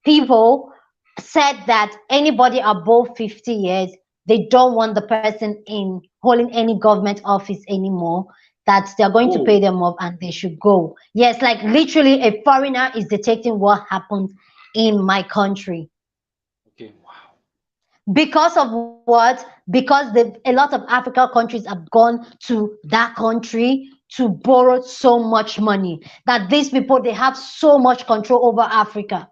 people said that anybody above 50 years, they don't want the person in holding any government office anymore, that they're going to pay them off and they should go. Yes, like literally a foreigner is dictating what happens in my country. Okay, wow. Because of what? Because a lot of African countries have gone to that country to borrow so much money that these people, they have so much control over Africa.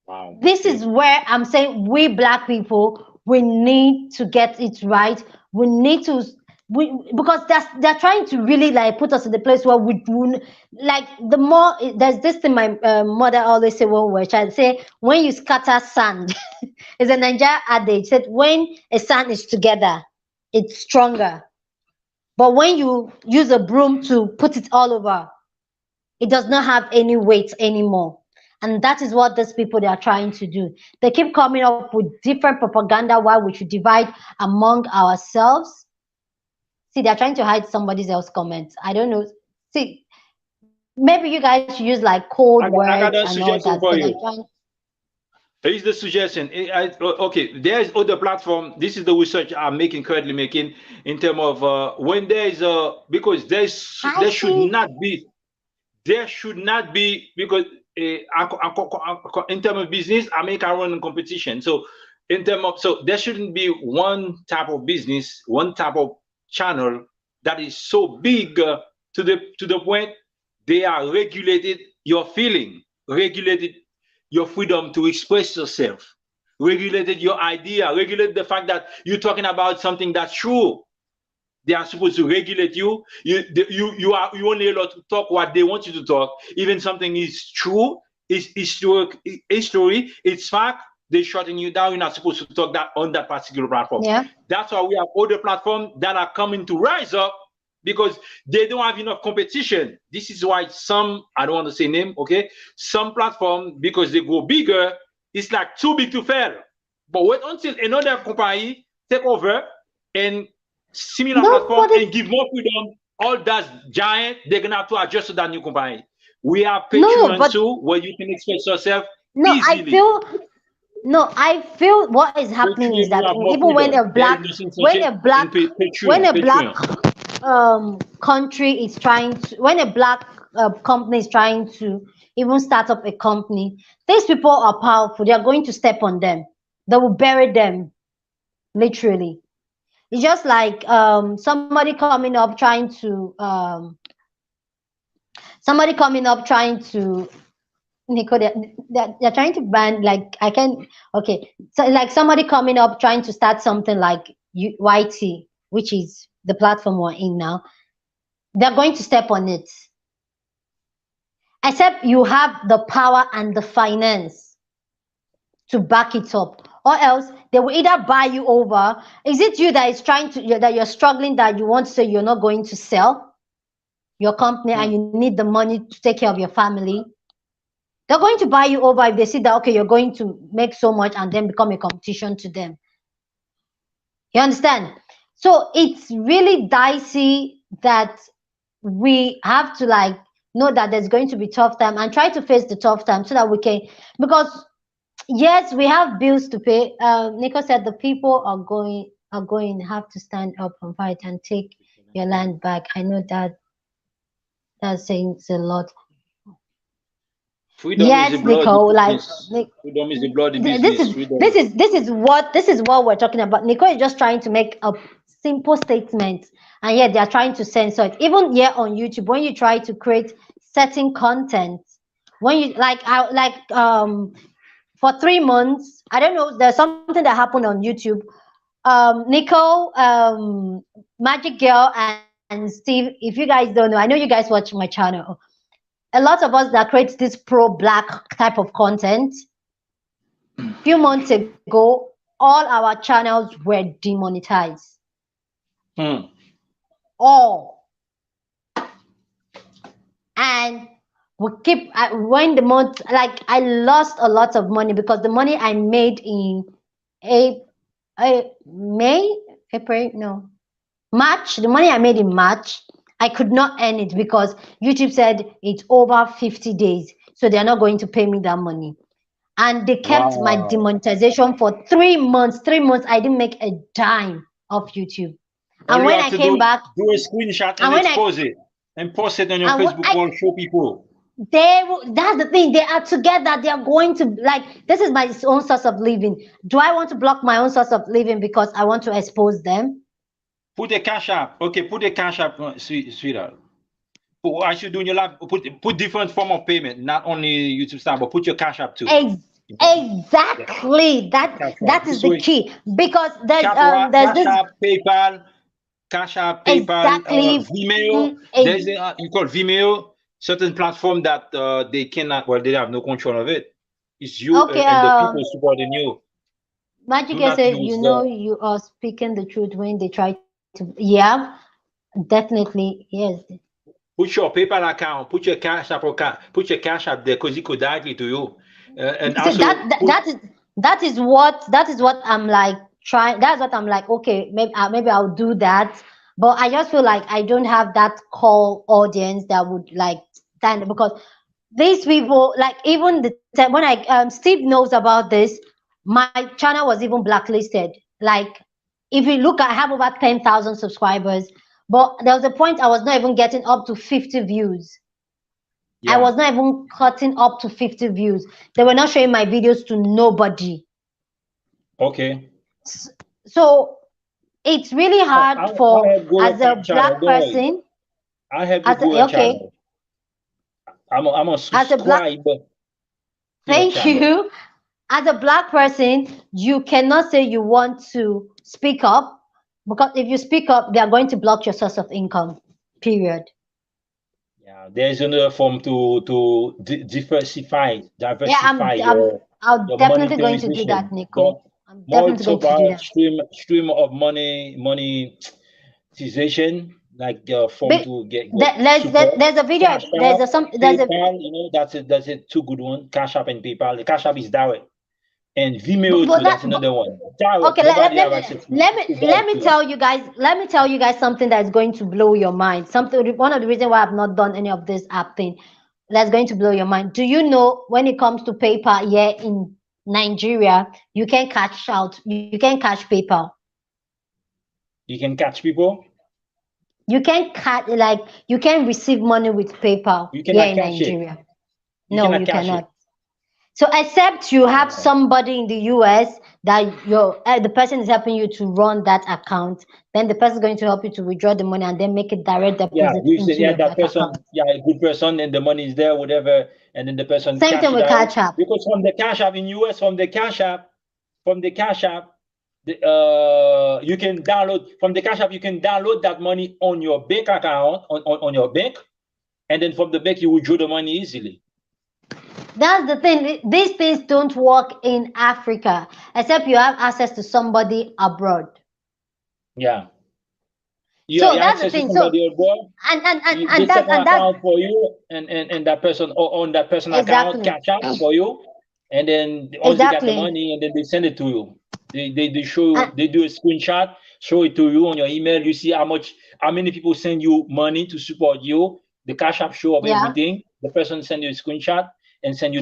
Wow. This is where I'm saying we Black people, we need to get it right. We need to, because they're trying to really like put us in the place where we like the more there's this thing my mother always say when we're trying to say, when you scatter sand, it's a Nigerian adage, said when a sand is together, it's stronger. But when you use a broom to put it all over, it does not have any weight anymore. And that is what these people, they are trying to do. They keep coming up with different propaganda why we should divide among ourselves. See, they're trying to hide somebody else's comments. I don't know. See, maybe you guys should use like code words and all that. For you. Here's the suggestion. Okay, there's other platform. This is the research I'm currently making in terms of when there is because there should not be because in terms of business, America run competition. So in terms of there shouldn't be one type of business, one type of channel that is so big to the point they are regulated your feeling, regulated your freedom to express yourself, regulated your idea, regulated the fact that you're talking about something that's true. They are supposed to regulate you. You are only allowed to talk what they want you to talk. Even something is true, is history, it's fact. They're shutting you down. You're not supposed to talk that on that particular platform. Yeah. That's why we have other platforms that are coming to rise up because they don't have enough competition. This is why some, I don't want to say name, okay? Some platform, because they go bigger, it's like too big to fail. But wait until another company take over and similar platform and give more freedom. All that giant, they're gonna have to adjust to that new company. We have Patreon too, where you can express yourself easily. I feel what is happening is that even when a black country is trying to, when a black company is trying to even start up a company, these people are powerful. They are going to step on them. They will bury them, literally. It's just like somebody coming up trying to Nico, they're trying to ban, like, I can, okay, so like somebody coming up trying to start something like YT, which is the platform we're in now. They're going to step on it, except you have the power and the finance to back it up, or else they will either buy you over. Is it you that is trying to, that you're struggling, that you want to say you're not going to sell your company and you need the money to take care of your family? They're going to buy you over if they see that, okay, you're going to make so much and then become a competition to them. You understand? So it's really dicey that we have to like know that there's going to be tough time and try to face the tough time so that we can, because yes, we have bills to pay. Nico said the people are going have to stand up and fight and take your land back. I know that saying a lot. Freedom yes, is Nico, like freedom is a bloody business. This is what we're talking about. Nico is just trying to make a simple statement, and yet they are trying to censor it. Even here on YouTube, when you try to create certain content, when you for 3 months, I don't know, there's something that happened on YouTube. Nico, Magic Girl, and Steve, if you guys don't know, I know you guys watch my channel. A lot of us that create this pro-black type of content, a few months ago, all our channels were demonetized. All. And we keep, when the month, like, I lost a lot of money because the money I made in March, the money I made in March, I could not earn it because YouTube said it's over 50 days. So they're not going to pay me that money. And they kept my demonetization for 3 months. 3 months, I didn't make a dime off YouTube. And when I came back, do a screenshot and expose it and post it on your Facebook wall, show people. That's the thing. They are together. They are going to, like, this is my own source of living. Do I want to block my own source of living because I want to expose them? Put a cash app. Okay, put a cash app, sweetheart. I should do in your life. Put different form of payment, not only YouTube Star, but put your cash app too. Exactly. That is the key, because there's PayPal, Cash App, PayPal, Vimeo. There's you call Vimeo. Certain platform that they cannot. Well, they have no control of it. It's you and the people supporting you. Magic said, you know, you are speaking the truth when they try to. Yeah, definitely, yes. Put your PayPal account, put your Cash App account, put your Cash App there, because it could directly to you. And so also that is what I'm like trying. That's what I'm like. Okay, maybe I'll do that. But I just feel like I don't have that core audience that would like stand, because these people, like, even when I Steve knows about this, my channel was even blacklisted. Like, if you look, I have over 10,000 subscribers, but there was a point I was not even getting up to 50 views. Yeah. I was not even cutting up to 50 views. They were not showing my videos to nobody. Okay. So it's really hard as a black person. I have to go okay. I'm a subscriber. Thank you. As a black person, you cannot say you want to speak up. Because if you speak up, they are going to block your source of income. Period. Yeah, there's another form to Yeah, diversify your I'm definitely going to do that, monetization. Nico. Don't I'm more definitely talk going to do about that. stream of monetization, like form But to get that, support. there's a video. Cash There's App, a some. There's a. PayPal, that's a two good one. Cash App and PayPal. The Cash App is direct, and Vimeo But too. that. That's another one. Direct. Okay, Nobody have access to let direct me to that. tell you guys. Let me tell you guys something that's going to blow your mind. Something. One of the reasons why I've not done any of this app thing that's going to blow your mind. Do you know when it comes to PayPal here in Nigeria, you can cash out. You can cash PayPal. You can catch people. You can cut like you can receive money with PayPal You here cannot in cash it. Nigeria. You No, cannot you cash it. cannot. So except you have Oh. somebody in the US that the person is helping you to run that account, then the person is going to help you to withdraw the money and then make a direct Yeah, deposit you say into yeah, your that bank person, account. yeah, a good person, and the money is there, whatever, and then the person Same cash thing it with out Cash App. because from the Cash App in US, from the Cash App, you can download from the Cash App, you can download that money on your bank account on your bank, and then from the bank you withdraw the money easily. That's the thing. These things don't work in Africa, except you have access to somebody abroad. Yeah, you So that's the access to thing. So somebody abroad. They and set that's an and that's account for you, and that person on that person account exactly. Cash App for you, and then once they got the Exactly. money, and then they send it to you. They show And they do a screenshot, show it to you on your email. You see how many people send you money to support you. The Cash App show up yeah. everything. The person send you a screenshot and send you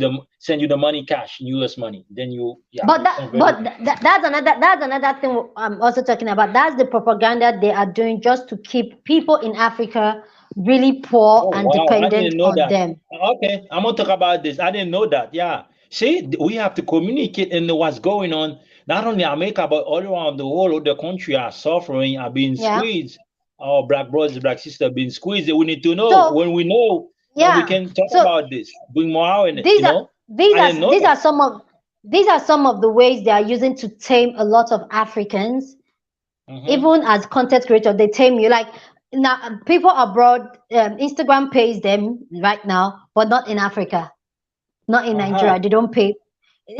the money cash, US money. Then you you convert it. That's another thing I'm also talking about. That's the propaganda they are doing just to keep people in Africa really poor Oh and wow, I dependent didn't know on that. them. Okay, I'm gonna talk about this. I didn't know that. Yeah. See, we have to communicate and know what's going on. Not only America, but all around the world, all the country are suffering, are being Yeah. squeezed. Our black brothers, black sisters being squeezed. We need to know. So When we know, then we yeah. can talk So about this. Bring more awareness, these are I didn't know these that. are some of the ways they are using to tame a lot of Africans. Mm-hmm. Even as content creator, they tame you. Like now, people abroad, Instagram pays them right now, but not in Africa, not in Uh-huh. Nigeria. They don't pay.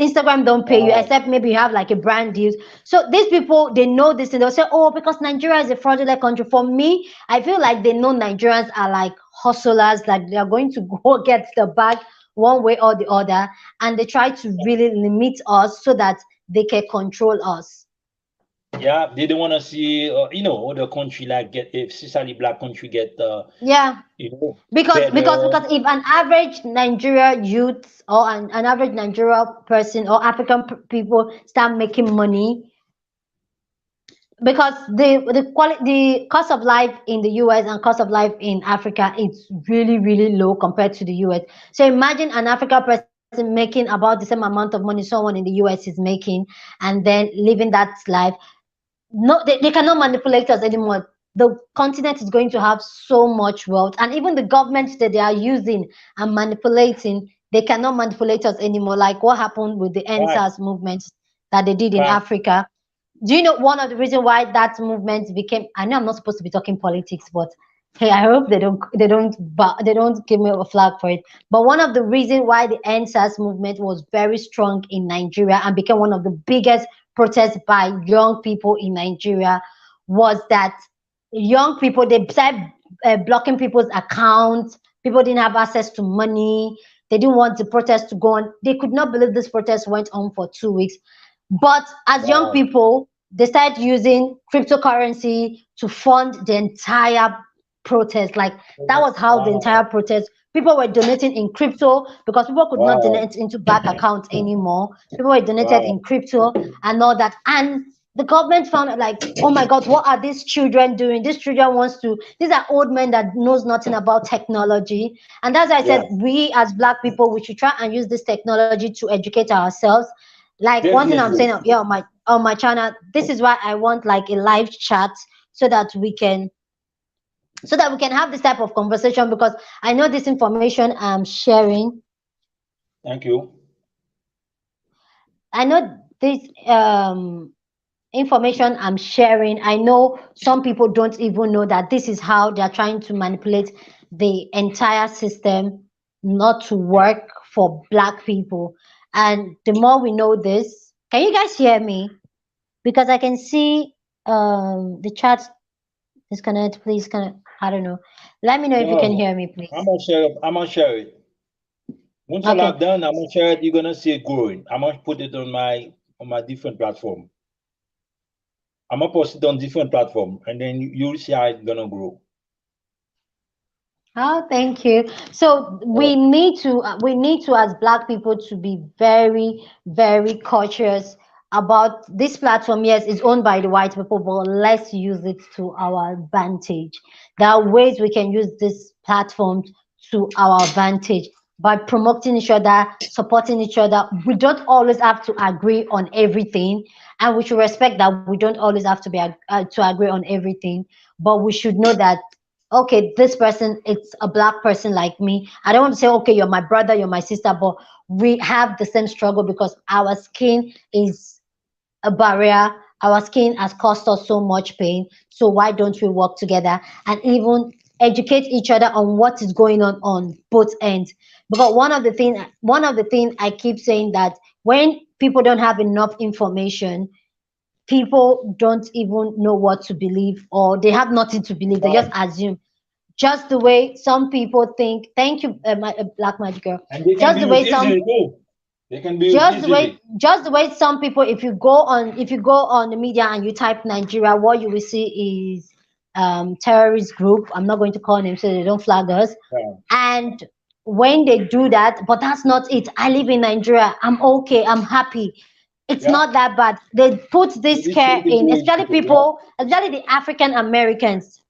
Instagram don't pay you Wow. except maybe you have like a brand deal. So these people they know this and they'll say, oh, because Nigeria is a fraudulent country. For me, I feel like they know Nigerians are like hustlers, like they are going to go get the bag one way or the other, and they try to really limit us so that they can control us. Yeah, they don't want to see, other country like get, especially black country get, Yeah. better. Because if an average Nigeria youth or an average Nigeria person or African people start making money, because the cost of life in the US and cost of life in Africa is really low compared to the US. So imagine an African person making about the same amount of money someone in the US is making and then living that life. No, they cannot manipulate us anymore. The continent is going to have so much wealth, and even the governments that they are using and manipulating, they cannot manipulate us anymore. Like what happened with the Right, NSAS movement that they did in right. Africa. Do you know one of the reasons why that movement became? I know I'm not supposed to be talking politics, but hey, I hope they don't give me a flag for it. But one of the reasons why the NSAS movement was very strong in Nigeria and became one of the biggest protests by young people in Nigeria was that young people they started blocking people's accounts. People didn't have access to money. They didn't want the protest to go on. They could not believe this protest went on for 2 weeks. But as young Wow. people, they started using cryptocurrency to fund the entire protest. Like that was how the entire Wow. protest. People were donating in crypto because people could not Wow. donate into bank accounts anymore. People were donated Wow. in crypto and all that. And the government found out like, oh my God, what are these children doing? These children wants to. These are old men that knows nothing about technology. And that's why I Yeah, said we as Black people we should try and use this technology to educate ourselves. Like one thing I'm saying definitely. yeah on my channel, this is why I want like a live chat so that we can have this type of conversation because I know this information I'm sharing. Thank you. I know this information I'm sharing, I know some people don't even know that this is how they're trying to manipulate the entire system not to work for Black people. And the more we know this, can you guys hear me? Because I can see the chat disconnect. Please, I don't know. Let me know if you can No, hear me, please. I'm gonna share it. I'm gonna share it. Once all Okay. I've done, I'm gonna share it. You're gonna see it growing. I'm gonna put it on my different platform. I'm gonna post it on different platform, and then you'll see how it's gonna grow. Oh, thank you. So we need to as Black people to be very, very cautious about this platform. Yes, it's owned by the white people, but let's use it to our advantage. There are ways we can use this platform to our advantage by promoting each other, supporting each other. We don't always have to agree on everything, and we should respect that we don't always have to to agree on everything. But we should know that okay, this person, it's a Black person like me. I don't want to say, okay, you're my brother, you're my sister, but we have the same struggle because our skin is a barrier. Our skin has caused us so much pain. So why don't we work together and even educate each other on what is going on both ends? Because one of the thing I keep saying that when people don't have enough information, people don't even know what to believe or they have nothing to believe. They just assume just the way some people think. Thank you, Black Magic Girl. And they can Just be the used way some, easily too. They can be used easily. just the way some people, if you go on the media and you type Nigeria, what you will see is terrorist group. I'm not going to call names so they don't flag us. Yeah. And when they do that, but that's not it. I live in Nigeria. I'm okay. I'm happy. It's Yeah. not that bad. They put this They scare deceiving in, the especially people. Yeah. people, especially the African Americans.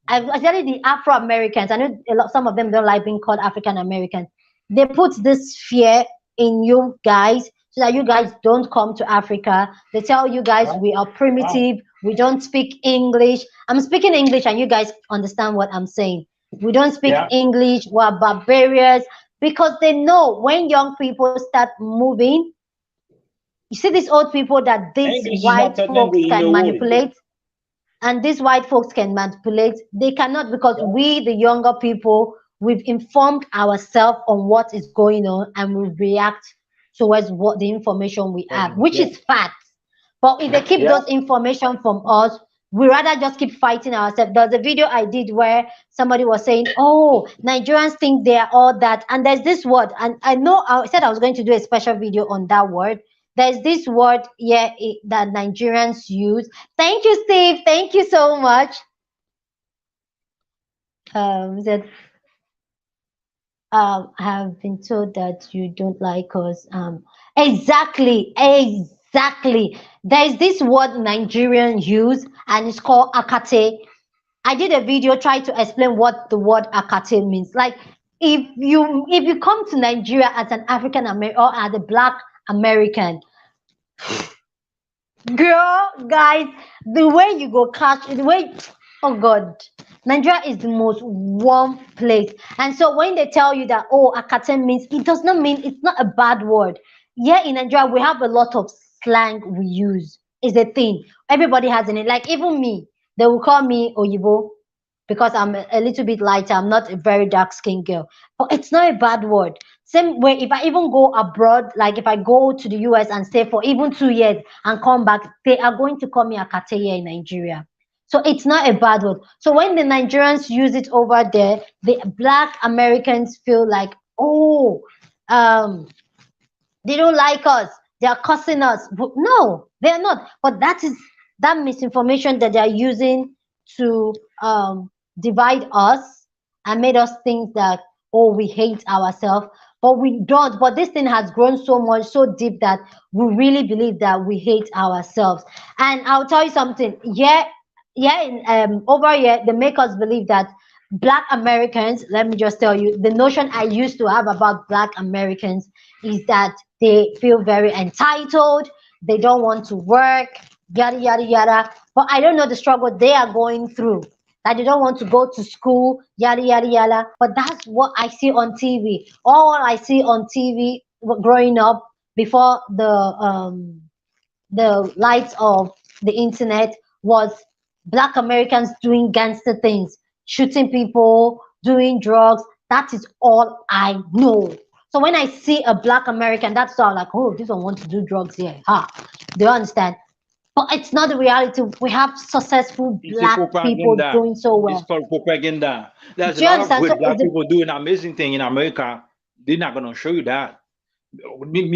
Especially the Afro Americans. I know some of them don't like being called African Americans. They put this fear in you guys so that you guys don't come to Africa. They tell you guys Wow. we are Wow. primitive, we don't speak English. I'm speaking English and you guys understand what I'm saying. We don't speak Yeah. English, we're barbarians because they know when young people start moving, you see these old people that these English is not white third folks language in can the world. manipulate, and these white folks can manipulate. They cannot because Yeah. we, the younger people, we've informed ourselves on what is going on and we react towards what the information we have, which Yeah. is facts. But if they keep Yeah. those information from us, we rather just keep fighting ourselves. There's a video I did where somebody was saying, "Oh, Nigerians think they are all that," and there's this word, and I know I said I was going to do a special video on that word. There's this word here that Nigerians use. Thank you, Steve. Thank you so much. That I have been told that you don't like us. Exactly. There's this word Nigerian use, and it's called akate. I did a video trying to explain what the word akate means. Like if you come to Nigeria as an African American or as a Black American, girl, guys, the way you go catch the way, oh God, Nigeria is the most warm place. And so when they tell you that, oh, akate means, it does not mean, it's not a bad word. Yeah, in Nigeria, we have a lot of slang we use. It's a thing. Everybody has in it. Like even me, they will call me Oyibo because I'm a little bit lighter. I'm not a very dark skinned girl. But it's not a bad word. Same way, if I even go abroad, like if I go to the US and stay for even 2 years and come back, they are going to call me Akate here in Nigeria. So it's not a bad word. So when the Nigerians use it over there, the Black Americans feel like, oh, um, they don't like us. They are cussing us. But no, they are not. But that is that misinformation that they are using to divide us and made us think that, oh, we hate ourselves. But we don't. But this thing has grown so much, so deep that we really believe that we hate ourselves. And I'll tell you something. Over here, they make us believe that Black Americans, let me just tell you, the notion I used to have about Black Americans is that they feel very entitled, they don't want to work, yada, yada, yada. But I don't know the struggle they are going through, that they don't want to go to school, yada, yada, yada. But that's what I see on TV. All I see on TV growing up before the lights of the internet was Black Americans doing gangster things, shooting people, doing drugs. That is all I know. So when I see a Black American, that's all like, oh, this one wants to do drugs here. Ha. Do you understand? But it's not the reality. We have successful It's a Black people propaganda. doing so It's well. called propaganda. There's a Do you lot of understand? great So black the, people doing amazing thing in America. They're not gonna show you that.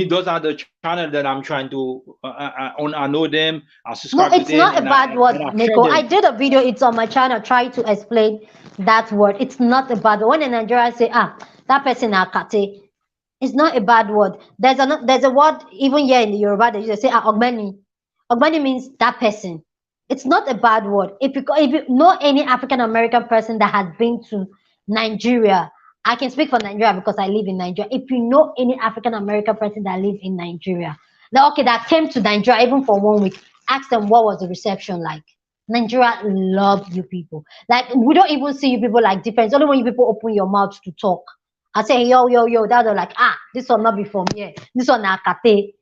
Those are the channels that I'm trying to. I know them. I no, subscribe to it's them, not a and I bad word, and I share Nico. I them. did a video. It's on my channel. Try to explain that word. It's not a bad word. When in Nigeria say, ah, that person akate, it's not a bad word. There's a word even here in the Yoruba that you say, ah, ogbeni. Ogbeni means that person. It's not a bad word. If you know any African American person that has been to Nigeria, I can speak for Nigeria because I live in Nigeria. If you know any African American person that lives in Nigeria, that came to Nigeria even for 1 week, ask them what was the reception like. Nigeria love you people. Like we don't even see you people like different. It's only when you people open your mouth to talk. I say yo yo yo. That they're like this one not be from here. This one na kate.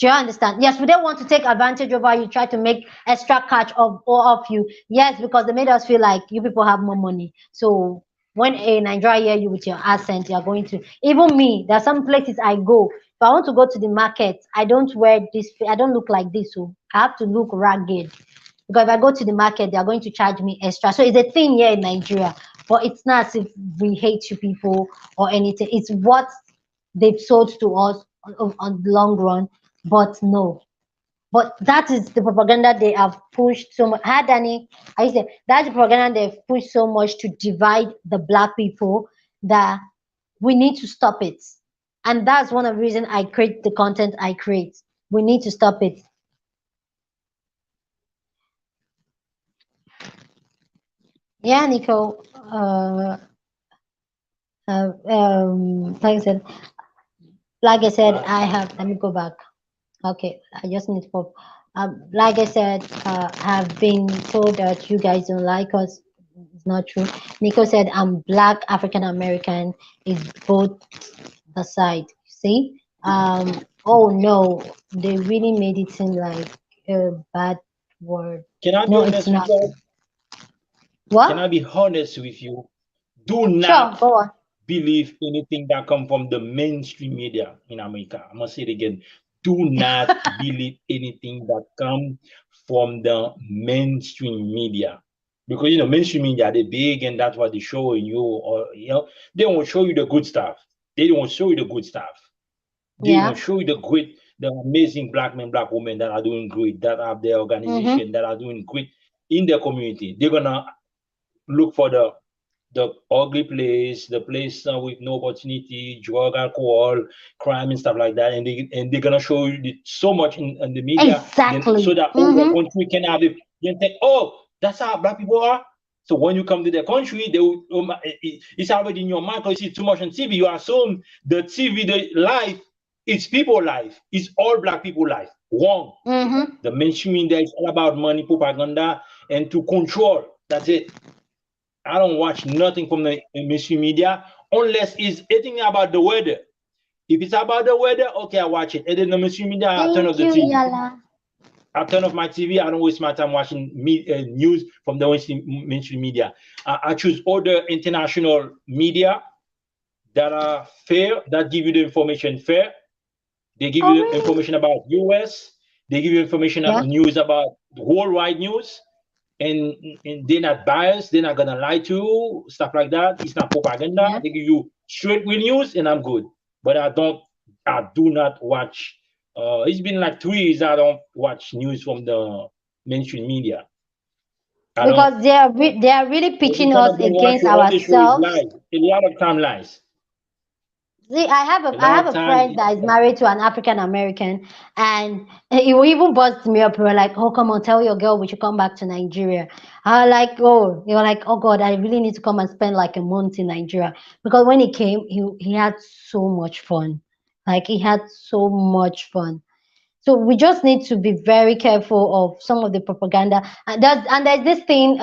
Do you understand? Yes, we don't want to take advantage of you, try to make extra cash of you. Yes, because they made us feel like you people have more money. So when a Nigeria hear you with your accent, you're going to even me. There are some places I go. If I want to go to the market, I don't wear this. I don't look like this. So I have to look ragged. Because if I go to the market, they are going to charge me extra. So it's a thing here in Nigeria, but it's not as if we hate you people or anything. It's what they've sold to us on the long run. But no, but that is the propaganda they have pushed so much. Hi, Danny. I said that's the propaganda they've pushed so much to divide the Black people that we need to stop it. And that's one of the reasons I create the content I create. We need to stop it. Yeah, Nico. Like I said, I have. Let me go back. Okay, I just need to pop. Like I said, have been told that you guys don't like us. It's not true. Nico said I'm Black African American. Is both the side. See? Oh no, they really made it seem like a bad word. Can I be No, it's honest with not. you? Can I What? be honest with you? Do Sure, not go on. believe anything that come from the mainstream media in America. I'm gonna say it again. Do not believe anything that come from the mainstream media. Because mainstream media, they're big and that's what they show in you, or they won't show you the good stuff. They don't show you the good stuff. They won't Yeah. show you the amazing black men, black women that are doing great, that have their organization, that are doing great in their community. They're gonna look for the ugly place, the place with no opportunity, drug, alcohol, crime, and stuff like that, and they're gonna show you so much in the media, then so Exactly. that other country can have it. Then think, oh, that's how black people are. So when you come to their country, they will, it's already in your mind because you see too much on TV. You assume the TV, the life, it's people life. It's all black people life. Wrong. The mainstream media is all about money, propaganda, and to control. That's it. I don't watch nothing from the mainstream media unless it's anything about the weather. If it's about the weather, okay, I watch it. And then the mainstream media, I turn off Thank the you, TV. Yala. I turn off my TV. I don't waste my time watching news from the mainstream media. I choose other international media that are fair, that give you the information fair. They give Oh, you really? information about US. They give you information Yeah. news about worldwide news. And they're not biased. They're not gonna lie to you, stuff like that. It's not propaganda. Yeah. They give you straight real news, and I'm good. But I do not watch. It's been like 3 years I don't watch news from the mainstream media. I don't. Because they are really Every pitching time I us go watch against it, all they show is ourselves. lies. A lot of time lies. See, A I lot have of a time. friend that is married to an African American, and he will even bust me up. We were like, "Oh, come on, tell your girl we should come back to Nigeria." I like, oh, you're like, "Oh God, I really need to come and spend like a month in Nigeria." Because when he came, he had so much fun. Like he had so much fun. So we just need to be very careful of some of the propaganda. And there's this thing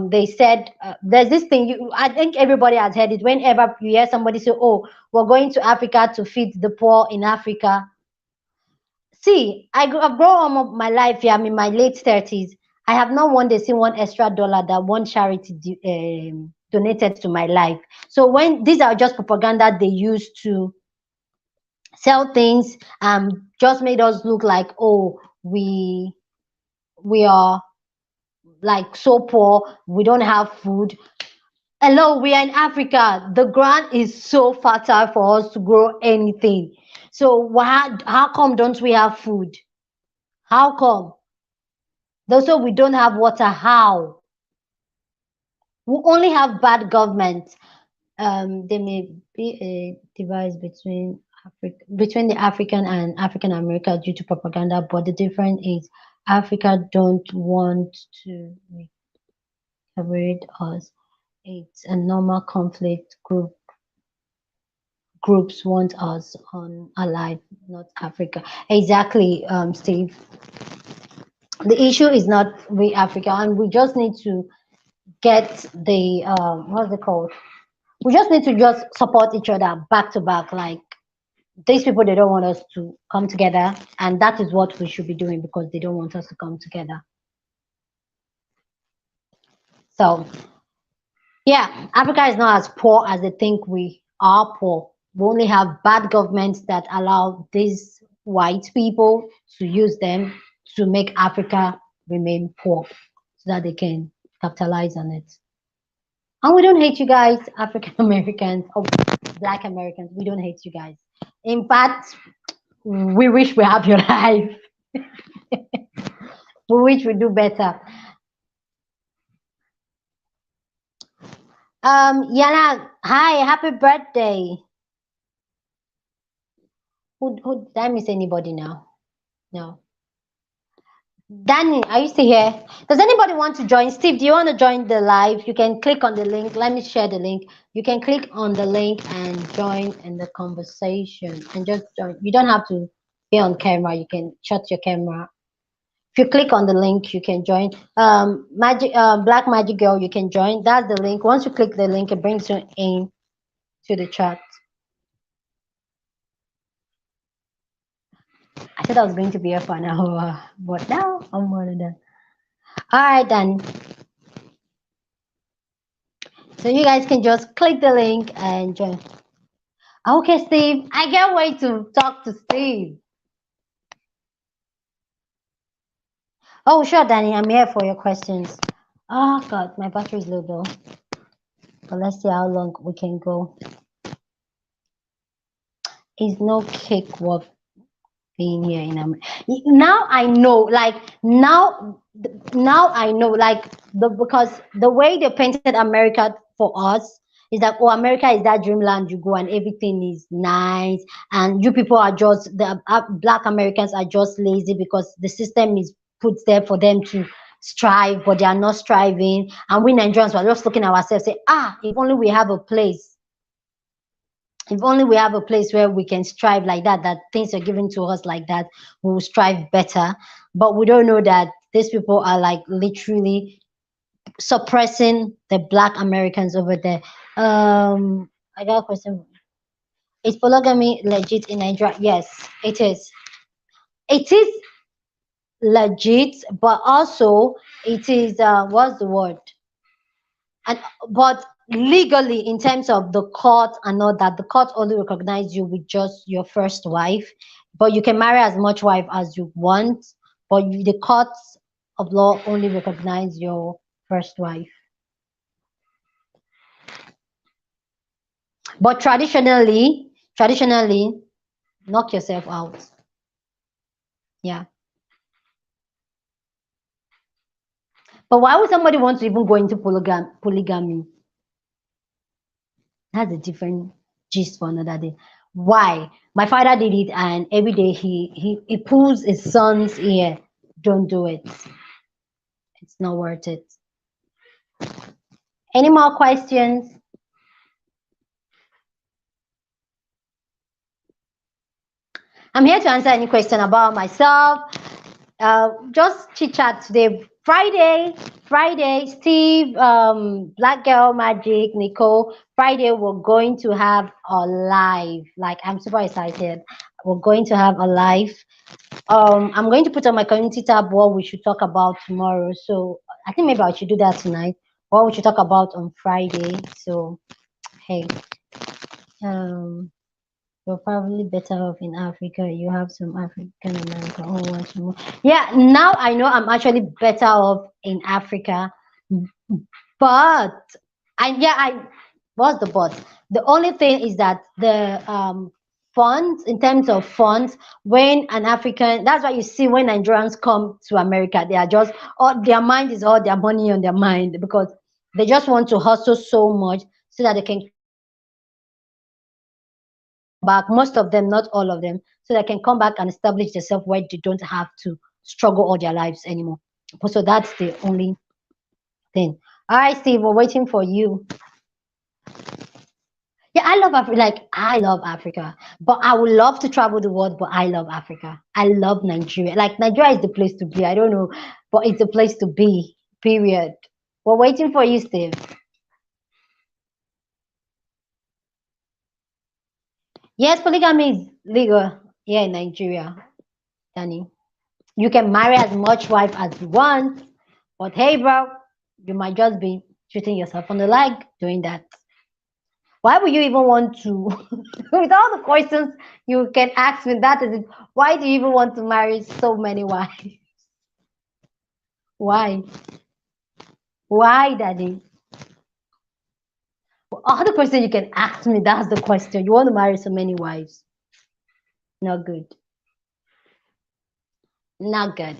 they said there's this thing I think everybody has heard it. Whenever you hear somebody say, "Oh, we're going to Africa to feed the poor in Africa," See, I've grown up my life here. I'm in my late 30s. I have not one day seen one extra dollar that one charity donated to my life. So when these are just propaganda they use to sell things, just made us look like, oh, we are like so poor, we don't have food. Hello, we are in Africa. The ground is so fertile for us to grow anything. So why, how come don't we have food? How come? Also, we don't have water. How? We only have bad government. There may be a divide between the African and African America due to propaganda, but the difference is Africa don't want to separate us. It's a normal conflict. Groups want us on alive, not Africa. Exactly, Steve. The issue is not we Africa, and we just need to get the what's it called? We just need to just support each other back to back. Like these people, they don't want us to come together, and that is what we should be doing because they don't want us to come together. So yeah, Africa is not as poor as they think we are poor. We only have bad governments that allow these white people to use them to make Africa remain poor so that they can capitalize on it. And we don't hate you guys, African Americans or Black Americans. We don't hate you guys. In fact, we wish we have your life. We wish we do better. Yana, hi, happy birthday. Who did I miss anybody now? No. Danny, are you still here? Does anybody want to join? Steve, do you want to join the live? You can click on the link. Let me share the link. You can click on the link and join in the conversation and just join. You don't have to be on camera. You can shut your camera. If you click on the link, you can join. Black Magic Girl, you can join. That's the link. Once you click the link, it brings you in to the chat. I thought I was going to be here for an hour, but now I'm more than done. All right, then. So you guys can just click the link and join. Okay, Steve. I can't wait to talk to Steve. Oh, sure, Danny. I'm here for your questions. Oh, God. My battery's low, though. But let's see how long we can go. Is no cake worth being here in America? Now I know, like, now I know, like, because the way they painted America for us is that, oh, America is that dreamland you go and everything is nice, and you people are just, the Black Americans are just lazy because the system is put there for them to strive, but they are not striving. And we Nigerians are just looking at ourselves, say, if only we have a place. If only we have a place where we can strive like that, that things are given to us like that, we will strive better. But we don't know that these people are like literally suppressing the Black Americans over there. I got a question. Is polygamy legit in Nigeria? Yes, it is. It is legit, but also it is what's the word? But legally, in terms of the court and all that, the court only recognize you with just your first wife, but you can marry as much wife as you want, but the courts of law only recognize your first wife. But traditionally, knock yourself out. Yeah. But why would somebody want to even go into polygamy? That's a different gist for another day. Why? My father did it, and every day he pulls his son's ear. Don't do it. It's not worth it. Any more questions? I'm here to answer any question about myself. Just chit chat today. Friday, Steve, Black Girl Magic, Nicole. Friday, we're going to have a live. Like, I'm super excited. We're going to have a live I'm going to put on my community tab what we should talk about tomorrow. So I think maybe I should do that tonight. What we should talk about on Friday. So hey, um, you're probably better off in Africa. You have some African American who want to move. Yeah, now I know I'm actually better off in Africa, but I what's the but? The only thing is that the funds, in terms of funds, when an African, that's why you see when Nigerians come to America, they are just, all their mind is all their money on their mind, because they just want to hustle so much so that they can back, most of them, not all of them, so they can come back and establish themselves where they don't have to struggle all their lives anymore. So that's the only thing. All right, Steve, we're waiting for you. Yeah, I love Africa. Like, I love Africa, but I would love to travel the world. But I love Africa. I love Nigeria. Like, Nigeria is the place to be. I don't know, but it's the place to be. Period. We're waiting for you, Steve. Yes, polygamy is legal here in Nigeria, Danny. You can marry as much wife as you want, but hey, bro, you might just be shooting yourself on the leg doing that. Why would you even want to, with all the questions you can ask me, that is it. Why do you even want to marry so many wives? Why? Why, Daddy? All the questions you can ask me, that's the question. You want to marry so many wives? Not good. Not good.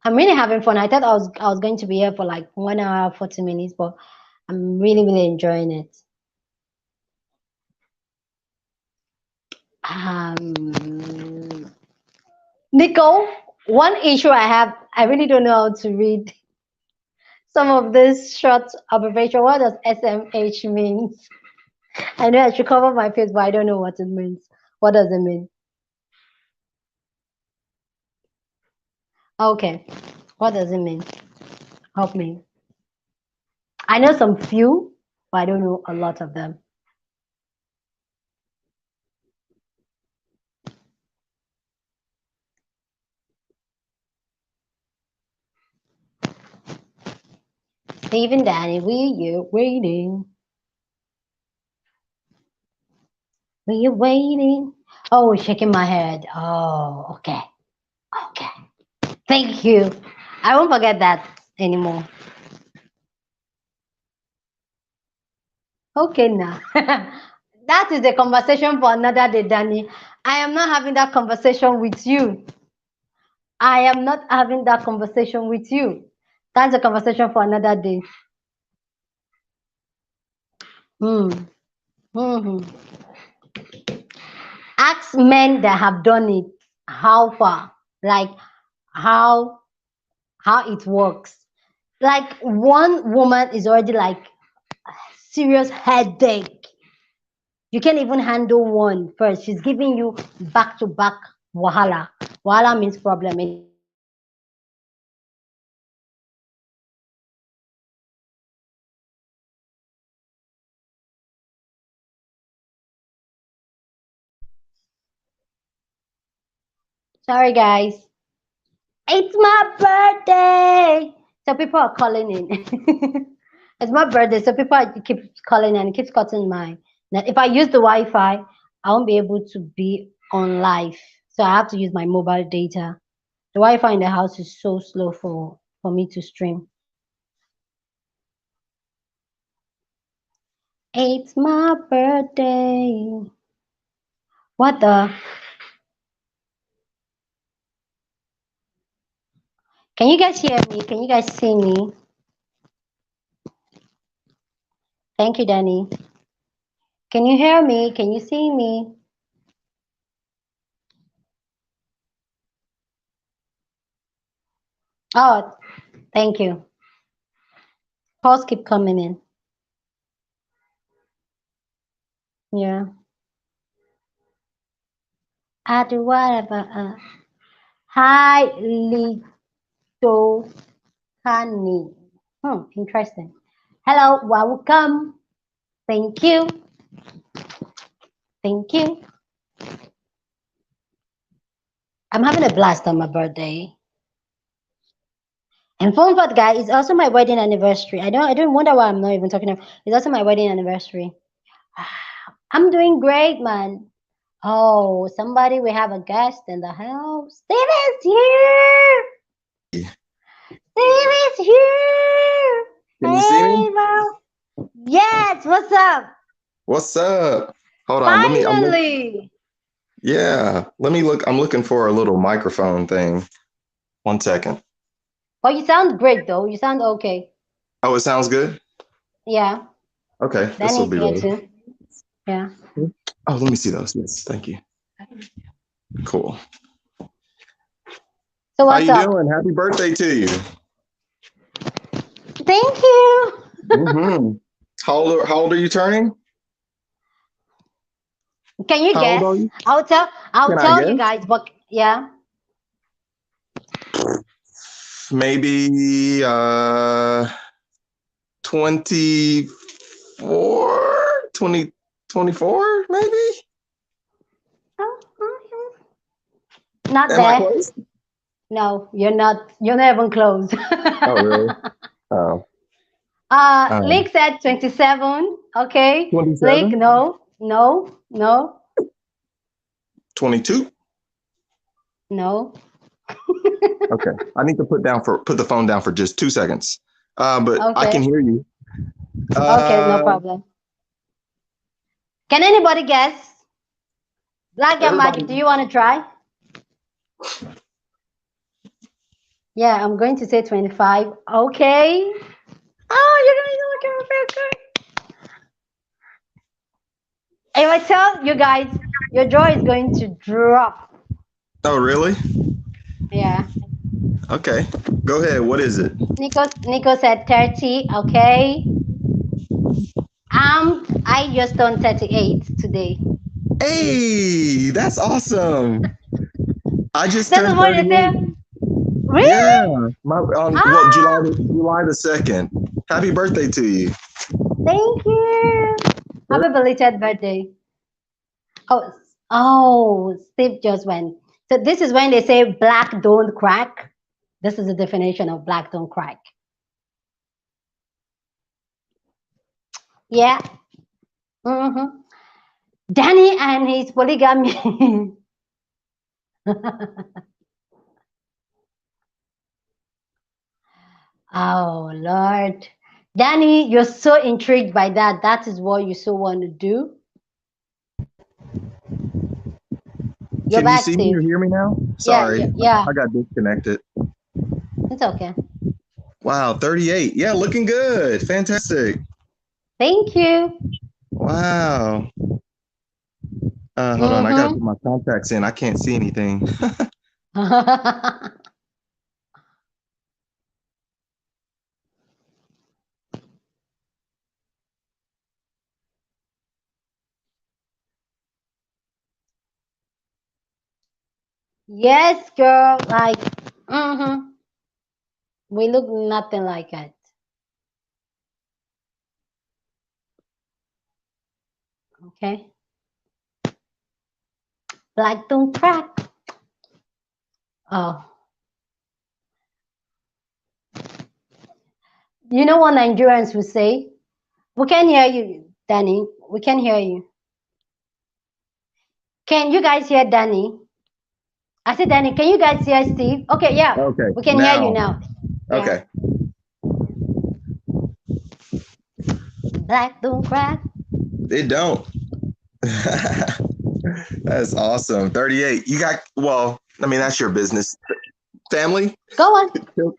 I'm really having fun. I thought I was going to be here for like 1 hour, 40 minutes, but I'm really enjoying it. Nicole, one issue I have, I really don't know how to read some of this short abbreviation. What does SMH means? I know I should cover my face, but I don't know what it means. What does it mean? Okay, what does it mean? Help me. I know some few, but I don't know a lot of them. Steve and Danny, we're waiting. We're waiting. Oh, shaking my head. Oh, okay. Okay. Thank you. I won't forget that anymore. Okay, now. That is a conversation for another day, Danny. I am not having that conversation with you. I am not having that conversation with you. That's a conversation for another day. Hmm. Hmm. Ask men that have done it how far, like how it works. Like, one woman is already like serious headache. You can't even handle one first. She's giving you back to back wahala. Wahala means problem. Sorry, guys. It's my birthday. So people are calling in. It's my birthday, so people keep calling and it keeps cutting my net. If I use the Wi-Fi, I won't be able to be on live. So I have to use my mobile data. The Wi-Fi in the house is so slow for me to stream. It's my birthday. What the? Can you guys hear me? Can you guys see me? Thank you, Danny. Can you hear me? Can you see me? Oh, thank you. Calls keep coming in. Yeah. I do whatever. Hi, Lito Kani. Interesting. Hello, welcome. Thank you. Thank you. I'm having a blast on my birthday. And fun fact, guy, it's also my wedding anniversary. I don't wonder why I'm not even talking about. It's also my wedding anniversary. I'm doing great, man. Oh, somebody, we have a guest in the house. Steve is here. Steve is here. Can you see me? Bro. Yes, what's up? What's up? Hold on. Finally. Yeah. Let me look. I'm looking for a little microphone thing. 1 second. Oh, you sound great though. You sound okay. Oh, it sounds good? Yeah. Okay. This will Danny's be here ready. too. Yeah. Oh, let me see those. Yes. Thank you. Cool. So How what's you up? doing? Happy birthday to you. Thank you. Mm-hmm. How old are you turning? Can you How guess? old are you? I'll Can I tell you guess? guys, but yeah. Maybe 24, 24, maybe? Not Am I there. close? No, you're not. You're not even close. Oh, really? Oh. Lake said 27. Okay. Lake, 27? no. 22? No. Okay. I need to put the phone down for just 2 seconds. But I Okay. can hear you. Okay, no problem. Can anybody guess? Black and Everybody. Magic, do you want to try? Yeah, I'm going to say 25. Okay. Oh, you're going to look at my picture. If I tell you guys, your jaw is going to drop. Oh, really? Yeah. Okay. Go ahead. What is it? Nico said 30. Okay. I just turned 38 today. Hey, that's awesome. I just That's turned what they 38. say. Really? Yeah. July Ah, the 2nd. Happy birthday to you. thank you. Happy belated birthday. Oh, Steve just went. So this is when they say black don't crack. This is the definition of black don't crack. Yeah. Mm-hmm. Danny and his polygamy. Oh, Lord. Danny, you're so intrigued by that. That is what you so want to do. You're Can you back, see me or Steve. hear me now? Yeah, Sorry. yeah. I got disconnected. It's okay. Wow, 38. Yeah, looking good. Fantastic. Thank you. Wow. Hold on. I got to put my contacts in. I can't see anything. Yes, girl. Like, we look nothing like it. Okay. Black don't crack. Oh. You know what Nigerians will say? We can hear you, Danny. We can hear you. Can you guys hear Danny? I said, Danny, can you guys hear Steve? Okay, yeah. Okay. We can hear you now. Okay. Black don't crack. It don't. That's awesome. 38. You got, well, I mean, that's your business. Family? Go on.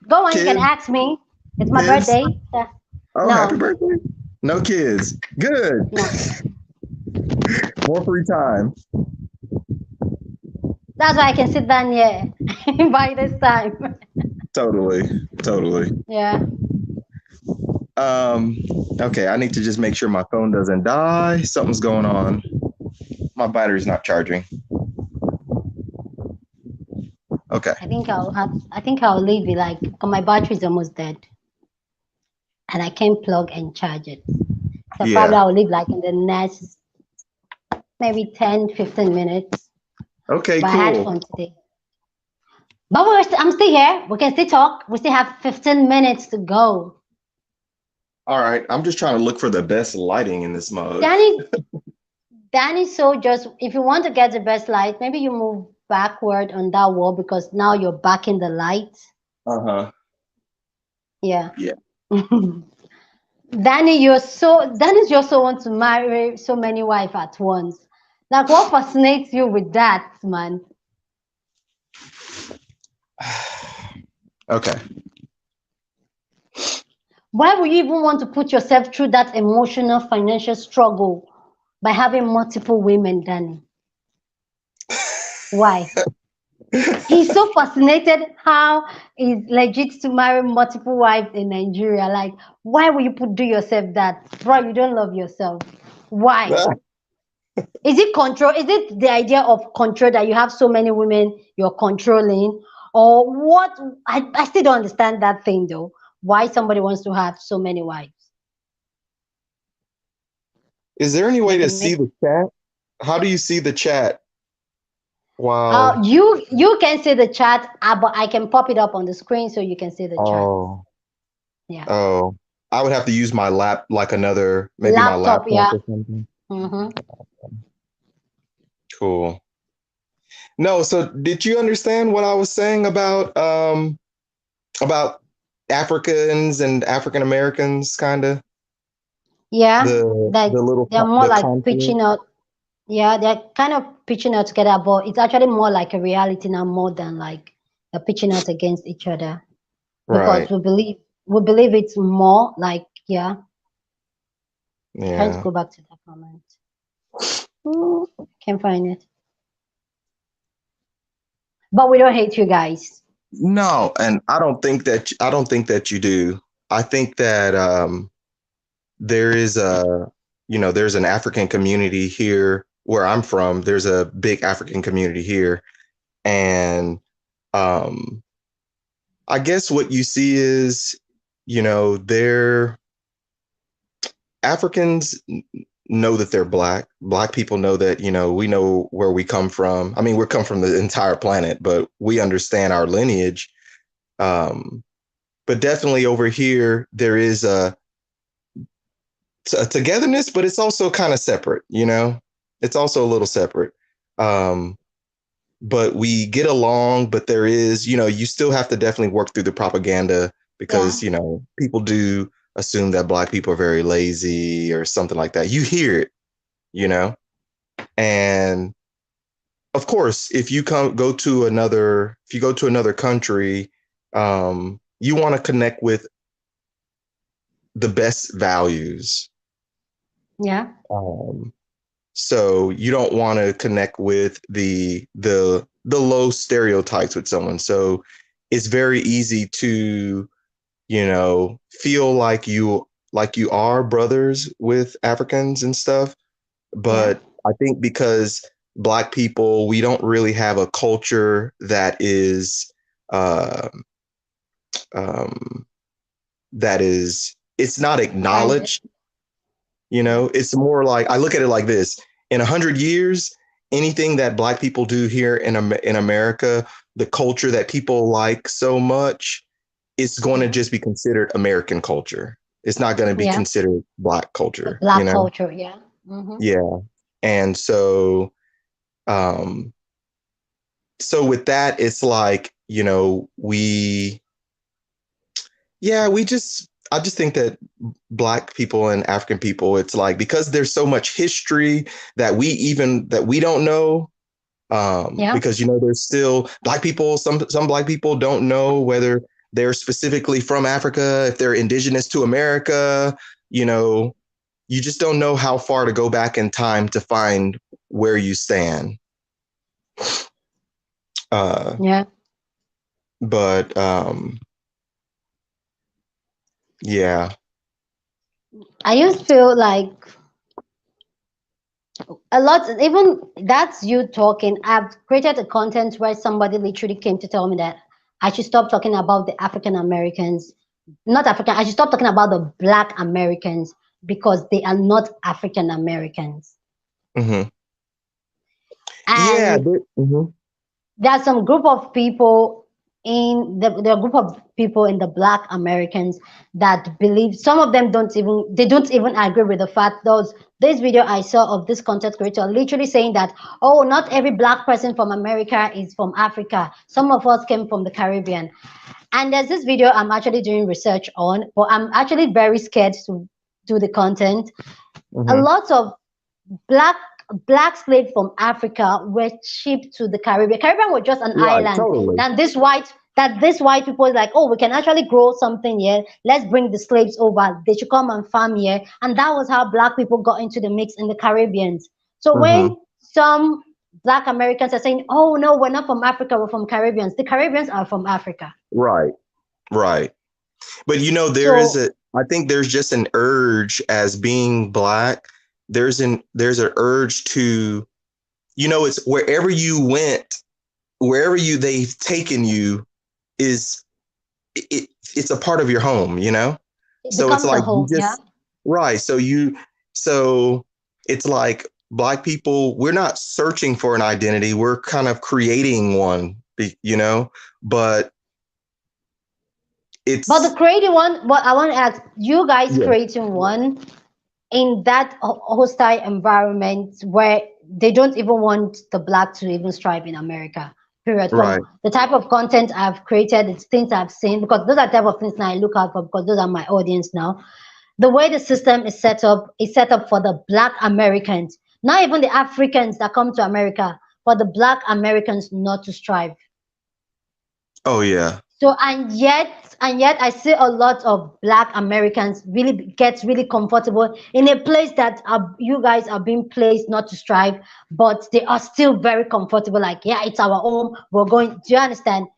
Go on. Kids? You can ask me. It's my Kids? birthday. Oh, No. happy birthday. No kids. Good. No. More free time. That's why I can sit down here by this time. Totally. Yeah. Okay, I need to just make sure my phone doesn't die. Something's going on. My battery's not charging. Okay. I think I'll leave it like my battery's almost dead. And I can't plug and charge it. So Yeah. probably I'll leave like in the next maybe 10, 15 minutes. Okay, But I had cool. fun today. But I'm still here. We can still talk. We still have 15 minutes to go. All right, I'm just trying to look for the best lighting in this mug. Danny, so just if you want to get the best light, maybe you move backward on that wall because now you're backing the light. Uh-huh. Yeah. Yeah. Danny, you also want to marry so many wives at once. Like, what fascinates you with that, man? Okay. Why would you even want to put yourself through that emotional, financial struggle by having multiple women, Danny? Why? He's so fascinated how it's legit to marry multiple wives in Nigeria. Like, why would you do yourself that? Bro, you don't love yourself. Why? Is it control? Is it the idea of control that you have so many women you're controlling? Or what? I still don't understand that thing though. Why somebody wants to have so many wives? Is there any way Does to it see make the chat? How do you see the chat? Wow. you can see the chat, but I can pop it up on the screen so you can see the chat. Oh. Yeah. Oh. I would have to use my maybe my Laptop, laptop yeah. or something. Mm-hmm. Cool. No, so did you understand what I was saying about Africans and African Americans kind of Yeah, like they're more the like conflict? pitching out. Yeah, they're kind of pitching out together, but it's actually more like a reality now, more than like a pitching out against each other. Because Right. we believe it's more like, yeah. Trying to Yeah. go back to that comment. Ooh, can't find it. But we don't hate you guys. No, and I don't think that you do. I think that there is there's an African community here where I'm from. There's a big African community here, and um I guess what you see is, they're Africans know that they're black. Black people know that, we know where we come from. I mean, we come from the entire planet, but we understand our lineage. Um, but definitely over here, there is a togetherness, but it's also kind of separate, It's also a little separate. Um, but we get along, but there is, you still have to definitely work through the propaganda Yeah. because, people do assume that black people are very lazy or something like that. You hear it, you know? And of course, if you go to another country, you want to connect with the best values. Yeah. So you don't want to connect with the low stereotypes with someone. So it's very easy to, feel like you are brothers with Africans and stuff. Yeah. But I think because Black people, we don't really have a culture that is uh, um, it's not Kind acknowledged. yeah. It's more like I look at it like this: in 100 years, anything that Black people do here in America, the culture that people like so much, it's going to Yeah. just be considered American culture. It's not going to be Yeah. considered Black A culture. black culture. Yeah. Mm-hmm. Yeah, and um, so with that, it's like I just think that Black people and African people, it's like because there's so much history that we don't know. Yeah. Because there's still Black people. Some Black people don't know whether they're specifically from Africa, if they're indigenous to America. You just don't know how far to go back in time to find where you stand. Yeah. But yeah. I just feel like a lot, even that's you talking. I've created a content where somebody literally came to tell me that I should stop talking about the African Americans, not African, I should stop talking about the Black Americans because they are not African Americans. Mm-hmm. Yeah. And Mm-hmm. there's some group of people, in the group of people in the Black Americans that believe, some of them don't even agree with the fact. This video I saw of this content creator literally saying that, oh, not every Black person from America is from Africa, some of us came from the Caribbean. And there's this video I'm actually doing research on, but I'm actually very scared to do the content. A lot of black slaves from Africa were shipped to the Caribbean. Caribbean was just an island. Totally. And this white people like, oh, we can actually grow something here. Let's bring the slaves over. They should come and farm here. And that was how Black people got into the mix in the Caribbean. So when some Black Americans are saying, oh no, we're not from Africa, we're from Caribbeans. The Caribbeans are from Africa. Right. But I think there's just an urge as being Black. There's an urge to, it's wherever you went, they've taken you, it's a part of your home, so it's like home, right. So it's like Black people, we're not searching for an identity, we're kind of creating one, but the creating one, what I want to ask you guys, creating one in that hostile environment where they don't even want the Black to even strive in America, period. Right. The type of content I've created, it's things I've seen, because those are the type of things that I look out for, because those are my audience now. The way the system is set up for the Black Americans, not even the Africans that come to America, but the Black Americans not to strive. Oh yeah. So and yet I see a lot of Black Americans get really comfortable in a place that you guys are being placed not to strive, but they are still very comfortable. Like, yeah, it's our home. We're going. Do you understand?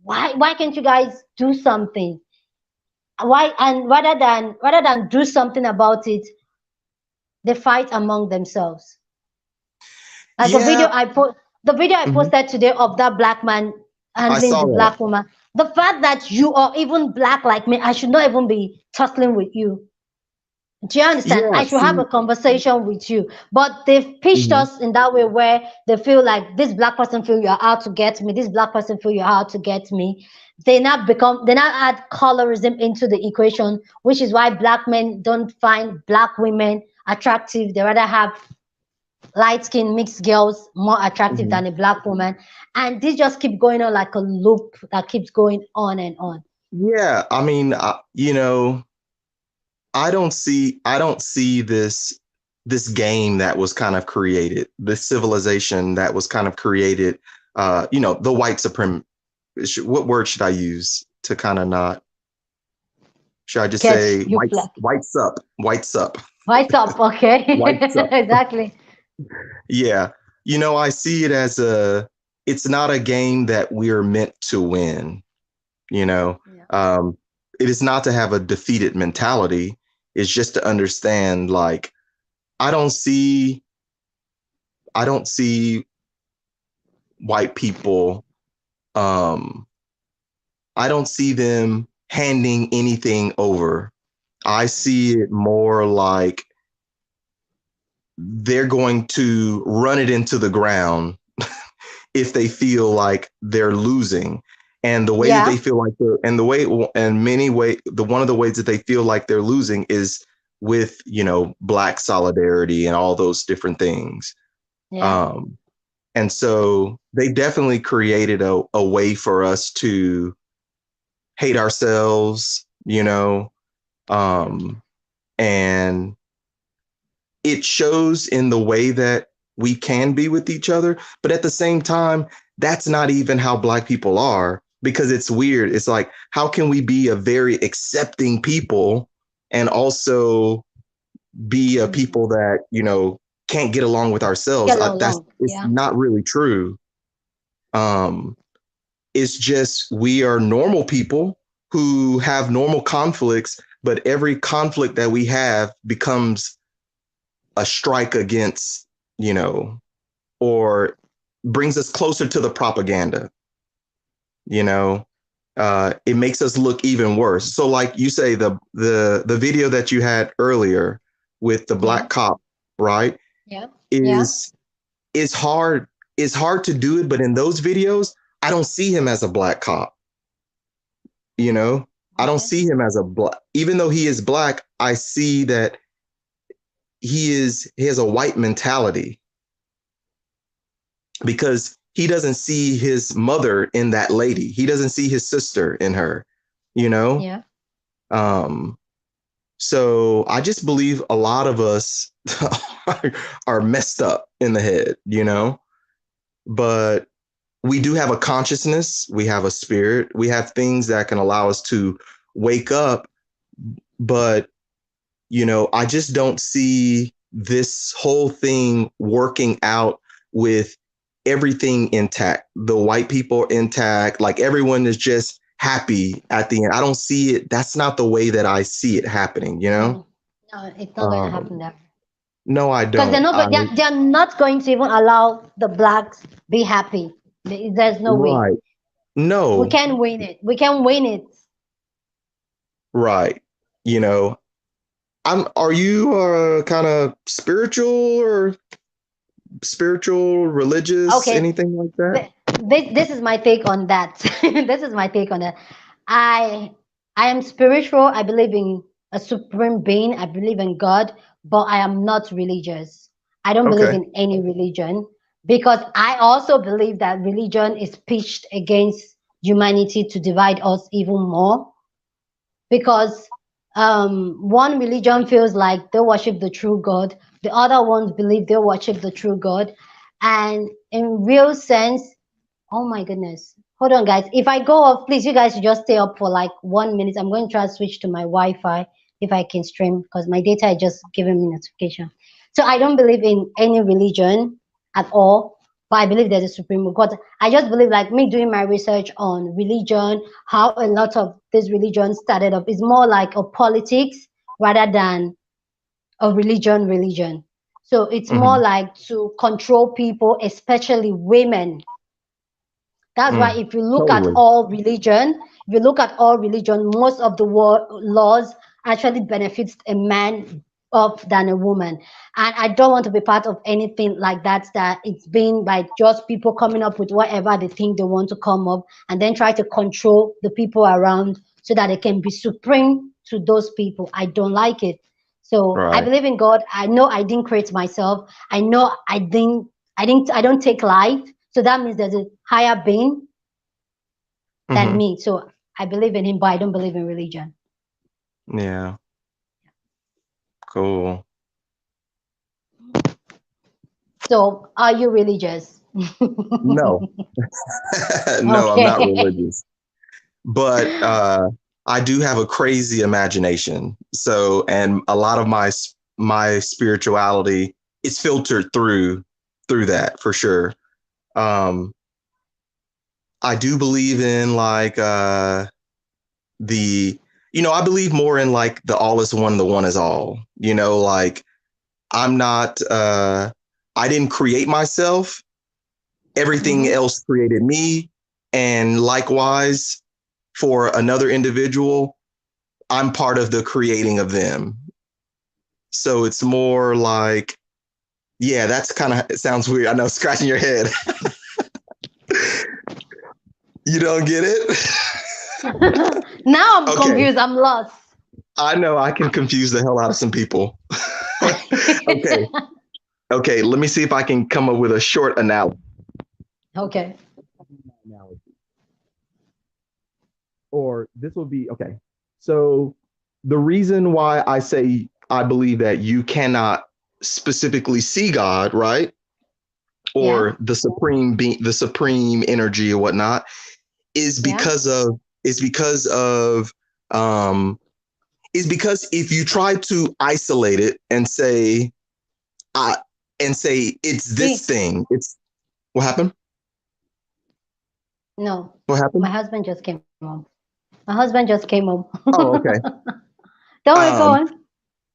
Why can't you guys do something? Why? And rather than do something about it, they fight among themselves. Like the video I posted today of that Black man handling the Black woman. The fact that you are even Black like me, I should not even be tussling with you. Do you understand? I should have a conversation with you. But they've pitched us in that way where they feel like this Black person feel you're out to get me, this Black person feel you're out to get me. They now add colorism into the equation, which is why Black men don't find Black women attractive. They rather have light-skinned mixed girls more attractive than a Black woman. And this just keeps going on like a loop that keeps going on and on. Yeah, I mean, I don't see this game that was kind of created, this civilization that was kind of created, the white supremacy. What word should I use to kind of not? Should I just say white sup? White sup, okay. White sup. Exactly. Yeah. I see it as it's not a game that we're meant to win. It is not to have a defeated mentality. It's just to understand, like, I don't see white people. I don't see them handing anything over. I see it more like they're going to run it into the ground if they feel like they're losing. And the way that they feel like one of the ways that they feel like they're losing is with, Black solidarity and all those different things. Yeah. And so they definitely created a way for us to hate ourselves, and it shows in the way that we can be with each other. But at the same time, that's not even how Black people are, because it's weird. It's like, how can we be a very accepting people and also be a people that, can't get along with ourselves? It's not really true. It's just, we are normal people who have normal conflicts, but every conflict that we have becomes a strike against, or brings us closer to the propaganda. It makes us look even worse. So like you say, the video that you had earlier with the Black cop, right? Yeah. Is hard to do it, but in those videos, I don't see him as a black cop. You know, I don't Okay. see him as a black, even though he is black, I see that he has a white mentality because he doesn't see his mother in that lady. He doesn't see his sister in her, you know? Yeah. So I just believe a lot of us are messed up in the head, you know? But we do have a consciousness, we have a spirit, we have things that can allow us to wake up. But, you know, I just don't see this whole thing working out with everything intact. The white people intact, like everyone is just happy at the end. I don't see it. That's not the way that I see it happening, you know? No, it's not going to happen Um, there. no, I Because don't. they're not going to even allow the blacks be happy. There's no way. Right. We No, can win it. We can win it. right. You know, are you kind of spiritual, religious, Okay. anything like that? This is my take on that. This is my take on that. I I am spiritual. I believe in a supreme being. I believe in God, but I am not religious. I don't believe Okay. in any religion because I also believe that religion is pitched against humanity to divide us even more because one religion feels like they worship the true God, the other ones believe they worship the true God, and in real sense, oh my goodness. Hold on, guys. If I go off, please, you guys should just stay up for like 1 minute. I'm going to try to switch to my Wi-Fi if I can stream because my data is just giving me notification. So I don't believe in any religion at all, but I believe there's a supreme God. I just believe, like me doing my research on religion, how a lot of this religion started up is more like a politics rather than a religion. So it's more Hmm. like to control people, especially women. That's why Mm, if you look at totally. all religion, if you look at all religion, most of the laws actually benefits a man of than a woman. And I don't want to be part of anything like that, that it's been like just people coming up with whatever they think they want to come up and then try to control the people around so that they can be supreme to those people. I don't like it. So I Right. believe in God. I know I didn't create myself. I know I don't take life. So that means there's a higher being than Hmm. me. So I believe in him, but I don't believe in religion. Yeah. Cool. So are you religious? No, no, I'm not Okay. religious, but I do have a crazy imagination. So, and a lot of my spirituality is filtered through that for sure. Um, I do believe in like the, you know, I believe more in like the all is one, the one is all. You know, like I'm not. I didn't create myself. Everything Hmm. else created me, and likewise for another individual, I'm part of the creating of them. So it's more like, yeah, that's kind of, it sounds weird. I know, scratching your head. You don't get it? Now I'm Okay. confused. I'm lost. I know I can confuse the hell out of some people. Okay. Okay. Let me see if I can come up with a short analogy. Okay. Or this will be okay. So the reason why I say I believe that you cannot specifically see God, right? Yeah. Or the supreme being, the supreme energy or whatnot, is Yeah. because of um is because if you try to isolate it and say I and say it's this Please. thing, it's what happened? No. What My happened? husband just came home. My husband just came home. Oh, okay. Don't worry, go Um, on.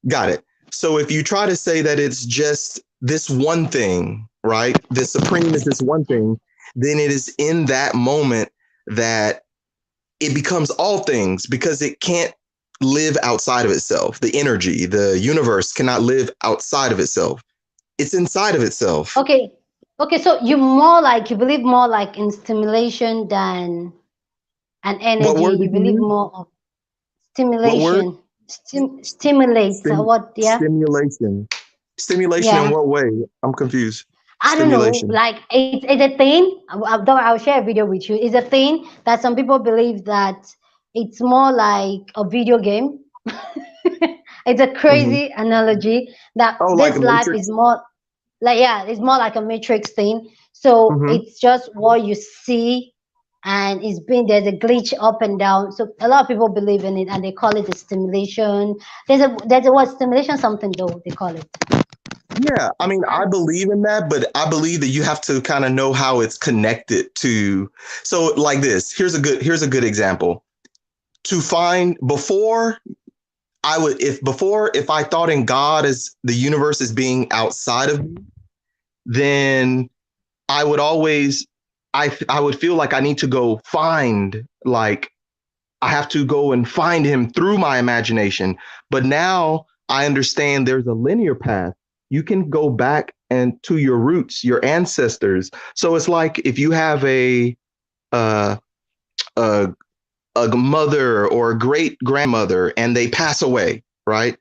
got it. So if you try to say that it's just this one thing, right? The supreme is this one Yeah. thing, then it is in that moment that it becomes all things because it can't live outside of itself. The energy, the universe cannot live outside of itself. It's inside of itself. Okay. Okay, so you believe more like in stimulation than an What energy. word You did you believe use? more of What word? stimulation. Stimulates what? Yeah, Stimulation. Stimulation in yeah. what way? I'm confused. I don't know. Stimulation. Like it's a thing. Though I'll share a video with you. It's a thing that some people believe that it's more like a video game. It's a Hmm. crazy analogy that Oh, like a this life is matrix. more like, yeah, it's more like a matrix thing. So Hmm. it's just what you see, and there's a glitch up and down. So a lot of people believe in it, and they call it a stimulation. There's a word stimulation something though they call it. Yeah, I mean, I believe in that, but I believe that you have to kind of know how it's connected to. So, like this, here's a good example. To find before I would if I thought in God as the universe as being outside of me, then I would always I would feel like I need to go find like I have to go and find him through my imagination. But now I understand there's a linear path. You can go back and to your roots, your ancestors. So it's like if you have uh, a a mother or a great grandmother and they pass away, right?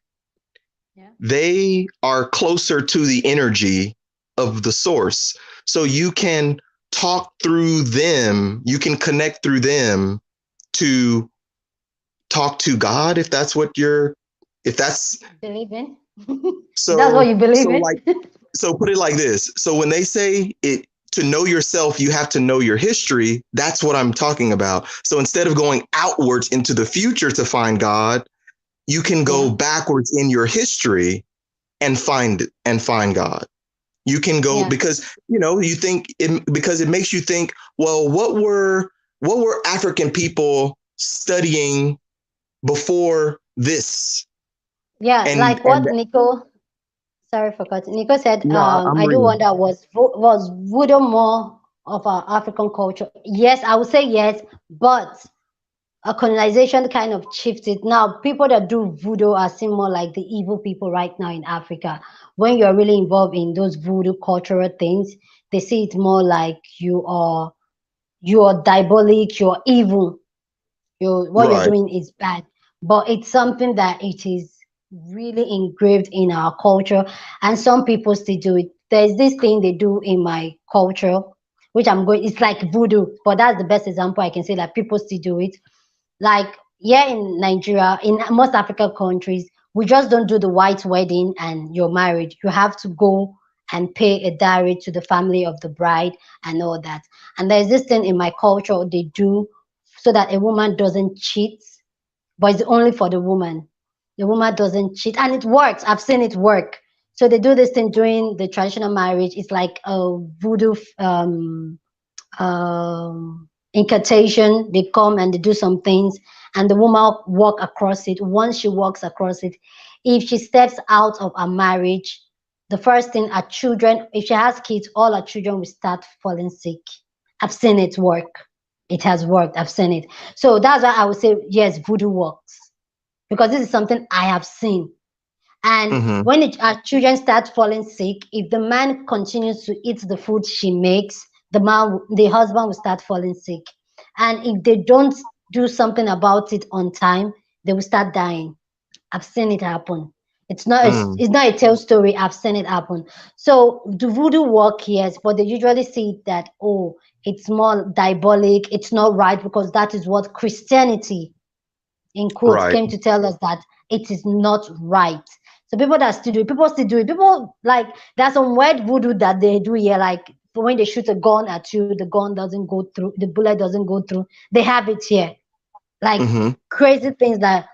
Yeah. They are closer to the energy of the source. So you can talk through them, you can connect through them to talk to God if that's Believe in. That's what so you believe so in. like so put it like this. So when they say it to know yourself, you have to know your history. That's what I'm talking about. So instead of going outwards into the future to find God, you can go Yeah, backwards in your history and find God. You can go yeah. because you think because it makes you think, well, what were African people studying before this? Yeah, And like and what Nico, sorry for cutting. Nico said, no, I'm I do reading. wonder, was voodoo more of our African culture? Yes, I would say yes, but a colonization kind of shifted. Now, people that do voodoo are seen more like the evil people right now in Africa. When you're really involved in those voodoo cultural things, they see it more like you're diabolic, you're evil. What you're Right. doing is bad, but it's something that it is really engraved in our culture, and some people still do it. There's this thing they do in my culture, which it's like voodoo, but that's the best example I can say that people still do it. Like here in Nigeria, in most African countries, we just don't do the white wedding and you're married. You have to go and pay a dowry to the family of the bride and all that. And there's this thing in my culture they do so that a woman doesn't cheat, but it's only for the woman. The woman doesn't cheat, and it works. I've seen it work. So they do this thing during the traditional marriage. It's like a voodoo incantation. They come and they do some things, and the woman walk across it. Once she walks across it, if she steps out of a marriage, the first thing her children, if she has kids, all her children will start falling sick. I've seen it work. It has worked. I've seen it. So that's why I would say yes, voodoo works because this is something I have seen. And Hmm. when our children start falling sick, if the man continues to eat the food she makes, the husband will start falling sick. And if they don't do something about it on time, they will start dying. I've seen it happen. Mm. It's not a tale story. I've seen it happen. So the voodoo work, yes, but they usually see that, oh, it's more diabolic. It's not right because that is what Christianity in quotes Right. came to tell us that it is not right. So people still do it. People like there's some weird voodoo that they do here, like when they shoot a gun at you, the gun doesn't go through, the bullet doesn't go through. They have it here. Like Hmm. crazy things that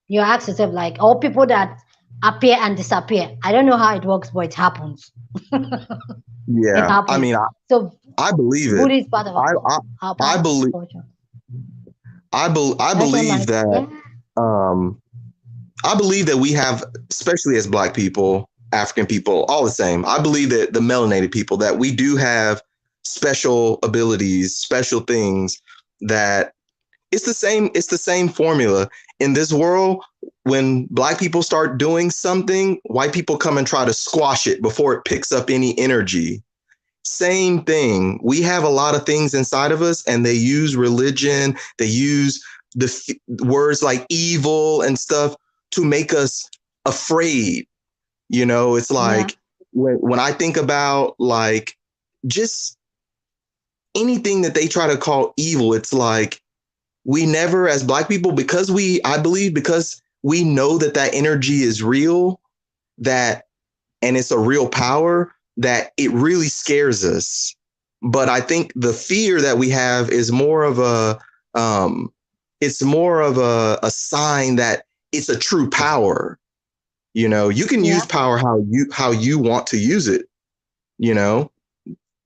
you ask yourself, like all people that appear and disappear. I don't know how it works, but it happens. It Yeah. I happens. mean, So I believe it. voodoo is part of I I, our part I of believe our culture. I That's what believe my that yeah. um I believe that we have, especially as Black people, African people, all the same. I believe that the melanated people, that we do have special abilities, special things that it's the same formula. In this world, when Black people start doing something, white people come and try to squash it before it picks up any energy. same thing. We have a lot of things inside of us, and they use religion, they use words like evil and stuff to make us afraid. You know, it's like when I think about like just anything that they try to call evil, it's like we never, as Black people, because I believe because we know that that energy is real, that, and it's a real power, that it really scares us. But I think the fear that we have is more of it's more of a sign that it's a true power. You know, you can use power how you want to use it. You know,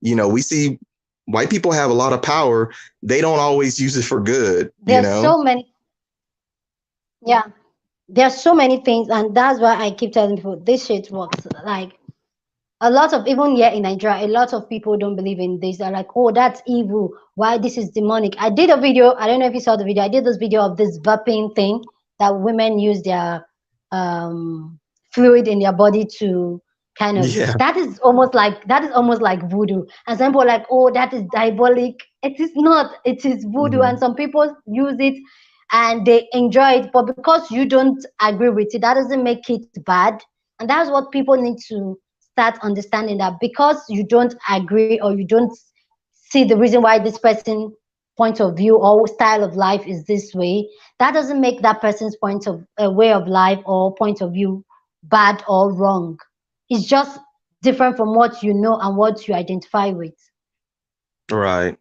we see white people have a lot of power. They don't always use it for good. There's so many. Yeah, there's so many things, and that's why I keep telling people this shit works. Like a lot of, even here in Nigeria, a lot of people don't believe in this. They're like, oh, that's evil. Why this is demonic? I did a video. I don't know if you saw the video. I did this video of this burping thing that women use their fluid in their body to kind of, that is almost like voodoo. And some people are like, oh, that is diabolic. It is not. It is voodoo. And some people use it and they enjoy it. But because you don't agree with it, that doesn't make it bad. And that's what people need to start understanding, that because you don't agree or you don't see the reason why this person point of view or style of life is this way, that doesn't make that person's point of way of life or point of view bad or wrong. It's just different from what you know and what you identify with. Right.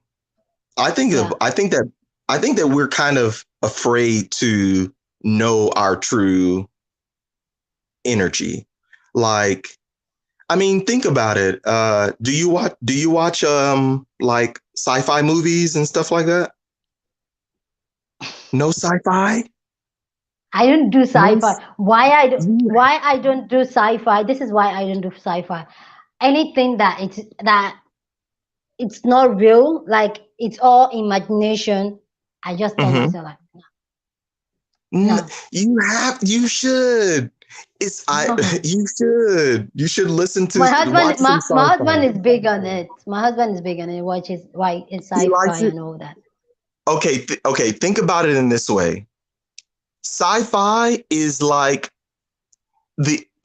I think that we're kind of afraid to know our true energy. Like, I mean, think about it. Do you watch like sci-fi movies and stuff like that? No sci-fi? I don't do sci-fi. Why I don't do sci-fi? This is why I don't do sci-fi. Anything that it's not real, like it's all imagination, I just tell myself like, no. You should. You should listen to my husband is big on it. My husband is big on it. Watches why it's sci-fi and all that. Okay, think about it in this way. Sci-fi is like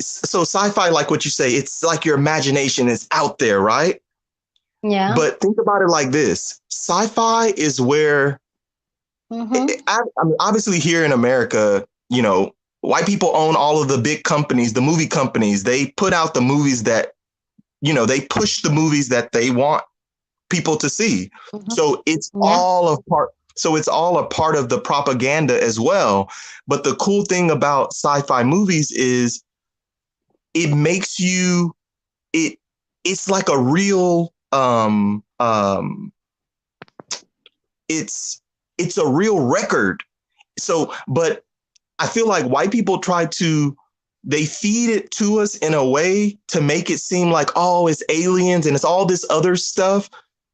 sci-fi, like what you say, it's like your imagination is out there, right? Yeah. But think about it like this. Sci-fi is where I mean, obviously here in America, you know, white people own all of the big companies, the movie companies. They put out the movies that, you know, they push the movies that they want people to see. So it's all a part. So it's all a part of the propaganda as well. But the cool thing about sci-fi movies is it makes you, it's like a real, it's a real record. So, but I feel like white people they feed it to us in a way to make it seem like, oh, it's aliens and it's all this other stuff.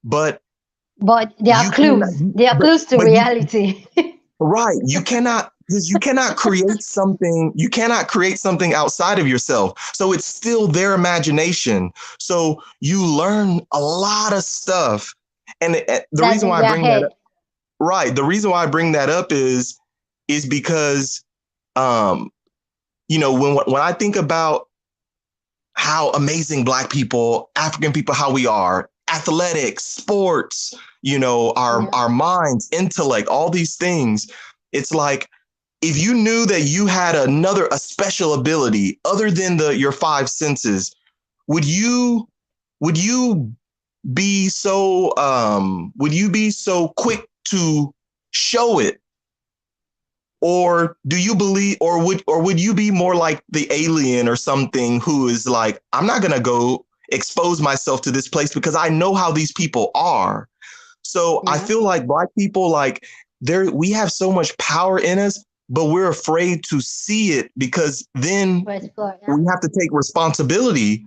But there are clues. There are clues to reality. Right. You cannot create something. You cannot create something outside of yourself. So it's still their imagination. So you learn a lot of stuff. And the reason why I bring that up, right. The reason why I bring that up is because, you know, when I think about how amazing Black people, African people, how we are, athletics, sports, you know, our minds, intellect, all these things. It's like, if you knew that you had a special ability other than your five senses, would you be so quick to show it? Or do you believe, or would you be more like the alien or something who is like, I'm not going to go expose myself to this place because I know how these people are. So I feel like Black people, like we have so much power in us, but we're afraid to see it because then we have to take responsibility.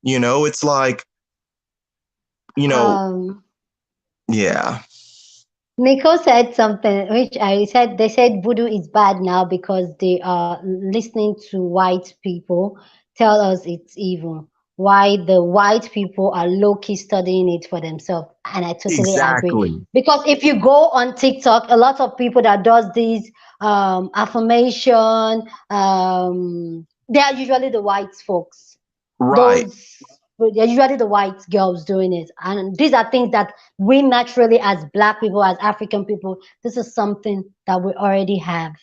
You know, it's like, you know, Nico said something, which I said, they said voodoo is bad now because they are listening to white people tell us it's evil. why the white people are low-key studying it for themselves. And I totally agree. Exactly. Because if you go on TikTok, a lot of people that does these affirmation, they are usually the white folks. Right. Those they're usually the white girls doing it. And these are things that we naturally, as black people, as African people, this is something that we already have.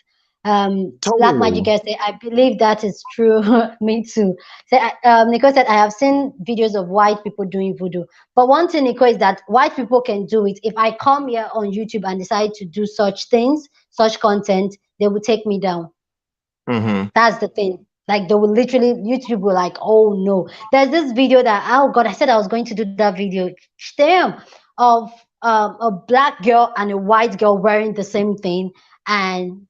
Black Magic Totally. Girl say, I believe that is true. Me too. Say, Nicole said, I have seen videos of white people doing voodoo. But one thing, Nicole, is that white people can do it. If I come here on YouTube and decide to do such things, such content, they will take me down. Hmm. That's the thing. Like they will literally YouTube will like, oh no. There's this video that oh god, I said I was going to do that video. Damn, of a black girl and a white girl wearing the same thing, and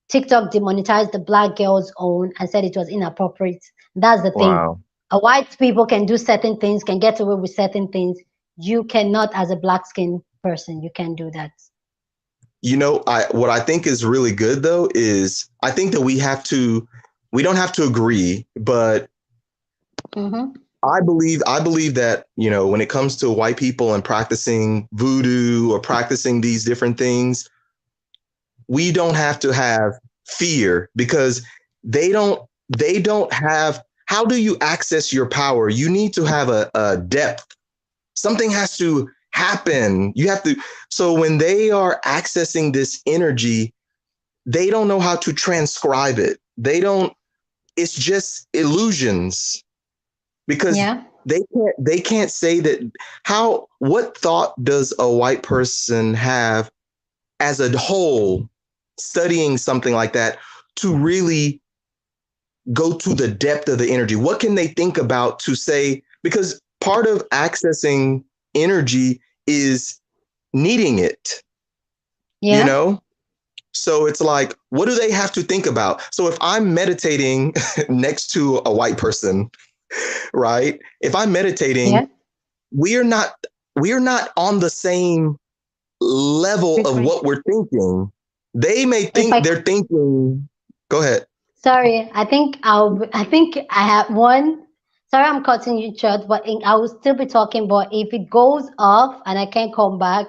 TikTok demonetized the black girl's own and said it was inappropriate. That's the thing. Wow. A white people can do certain things, can get away with certain things. You cannot, as a black skin person, you can do that. You know, I what I think is really good though is I think that we don't have to agree, but Mm-hmm. I believe that, you know, when it comes to white people and practicing voodoo or practicing these different things, we don't have to have fear because they don't have how do you access your power? You need to have a depth. Something has to happen. You have to so when they are accessing this energy, they don't know how to transcribe it. They don't it's just illusions because Yeah. they can't say that how what thought does a white person have as a whole studying something like that to really go to the depth of the energy? What can they think about to say? Because part of accessing energy is needing it, you Yeah. know? So it's like, what do they have to think about? So if I'm meditating next to a white person, right? If I'm meditating, Yeah. we're not we're not on the same level of what Frequency. we're thinking. They may If think I they're thinking, go ahead. Sorry, I think I have one. Sorry, I'm cutting you short, but I will still be talking. But if it goes off and I can't come back,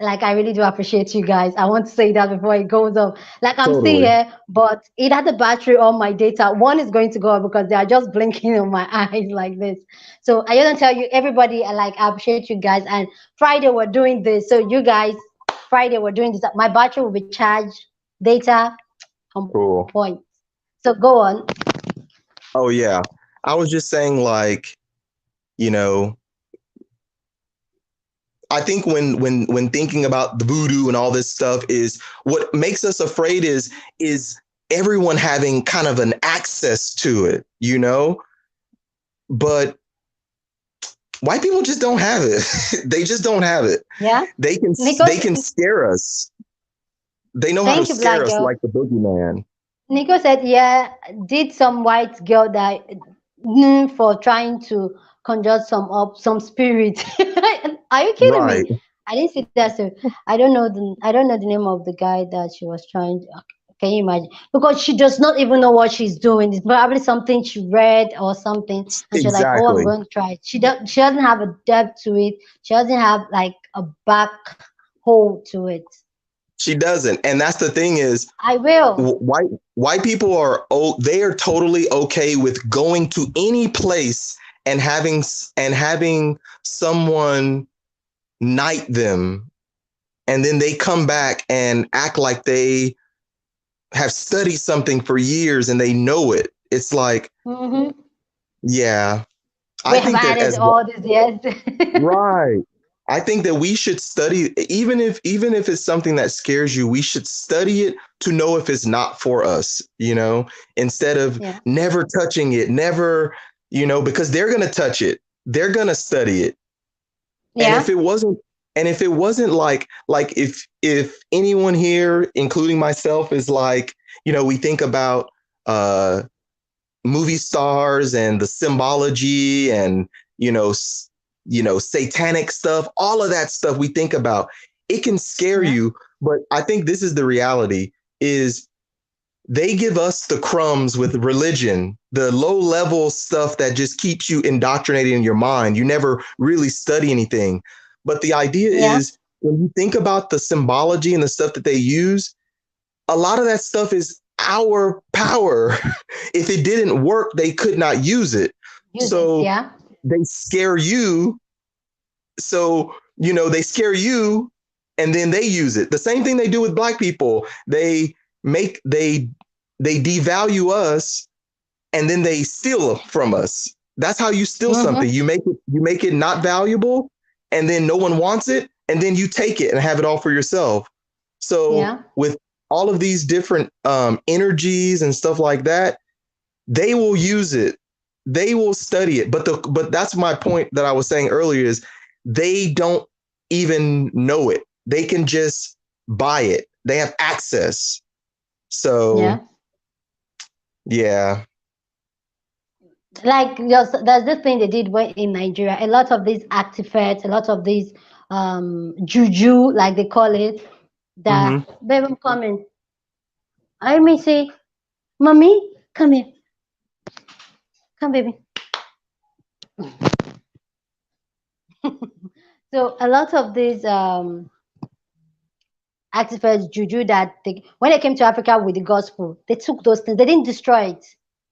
like I really do appreciate you guys. I want to say that before it goes off. Like I'm still Totally. here, but either the battery or my data, one is going to go off because they are just blinking on my eyes like this. So I want to tell you, everybody, I appreciate you guys. And Friday we're doing this. So you guys, Friday we're doing this. My battery will be charged, data on Cool. point. So go on. Oh yeah. I was just saying like, you know, I think when thinking about the voodoo and all this stuff is what makes us afraid is everyone having kind of an access to it, you know? But white people just don't have it. They just don't have it. Yeah. They can Nico, they can scare us. They know how to thank you, scare black us girl. like the boogeyman. Nico said, yeah, did some white girl that for trying to conjure some spirit. Are you kidding Right. me? I didn't see that. So I don't know the name of the guy that she was trying to. Can you imagine? Because she does not even know what she's doing. It's probably something she read or something, and she's like, "Oh, I'm Exactly. going to try it." She doesn't have a depth to it. She doesn't have like a back hold to it. She doesn't. And that's the thing is I will. white people are they are totally okay with going to any place and having someone knight them and then they come back and act like they have studied something for years and they know it. It's like, Hmm. yeah, We I have think that added as all these years. right. I think that we should study even if it's something that scares you, we should study it to know if it's not for us, you know, instead of Yeah. never touching it, never, you know, because they're going to touch it. They're going to study it. And if Yeah. it wasn't like if anyone here including myself is like, you know, we think about uh movie stars and the symbology and you know satanic stuff, all of that stuff we think about, it can scare Yeah. you, but I think this is the reality is they give us the crumbs with religion, the low level stuff that just keeps you indoctrinated in your mind. You never really study anything. But the idea Yeah. is when you think about the symbology and the stuff that they use, a lot of that stuff is our power. If it didn't work, they could not use it. Use it. So Yeah. they scare you. So, they scare you and then they use it. The same thing they do with black people. They devalue us and then they steal from us. That's how you steal something. You make it not valuable and then no one wants it and then you take it and have it all for yourself. So with all of these different energies and stuff like that, they will use it. They will study it. But that's my point that I was saying earlier is they don't even know it. They can just buy it. They have access. So yeah. Like there's this thing they did in Nigeria. A lot of these artifacts, a lot of these juju, like they call it, that baby, I'm coming. Let me see. Mommy, come here. Come, baby. So a lot of these artifacts, juju, that when they came to Africa with the gospel, they took those things. They didn't destroy it.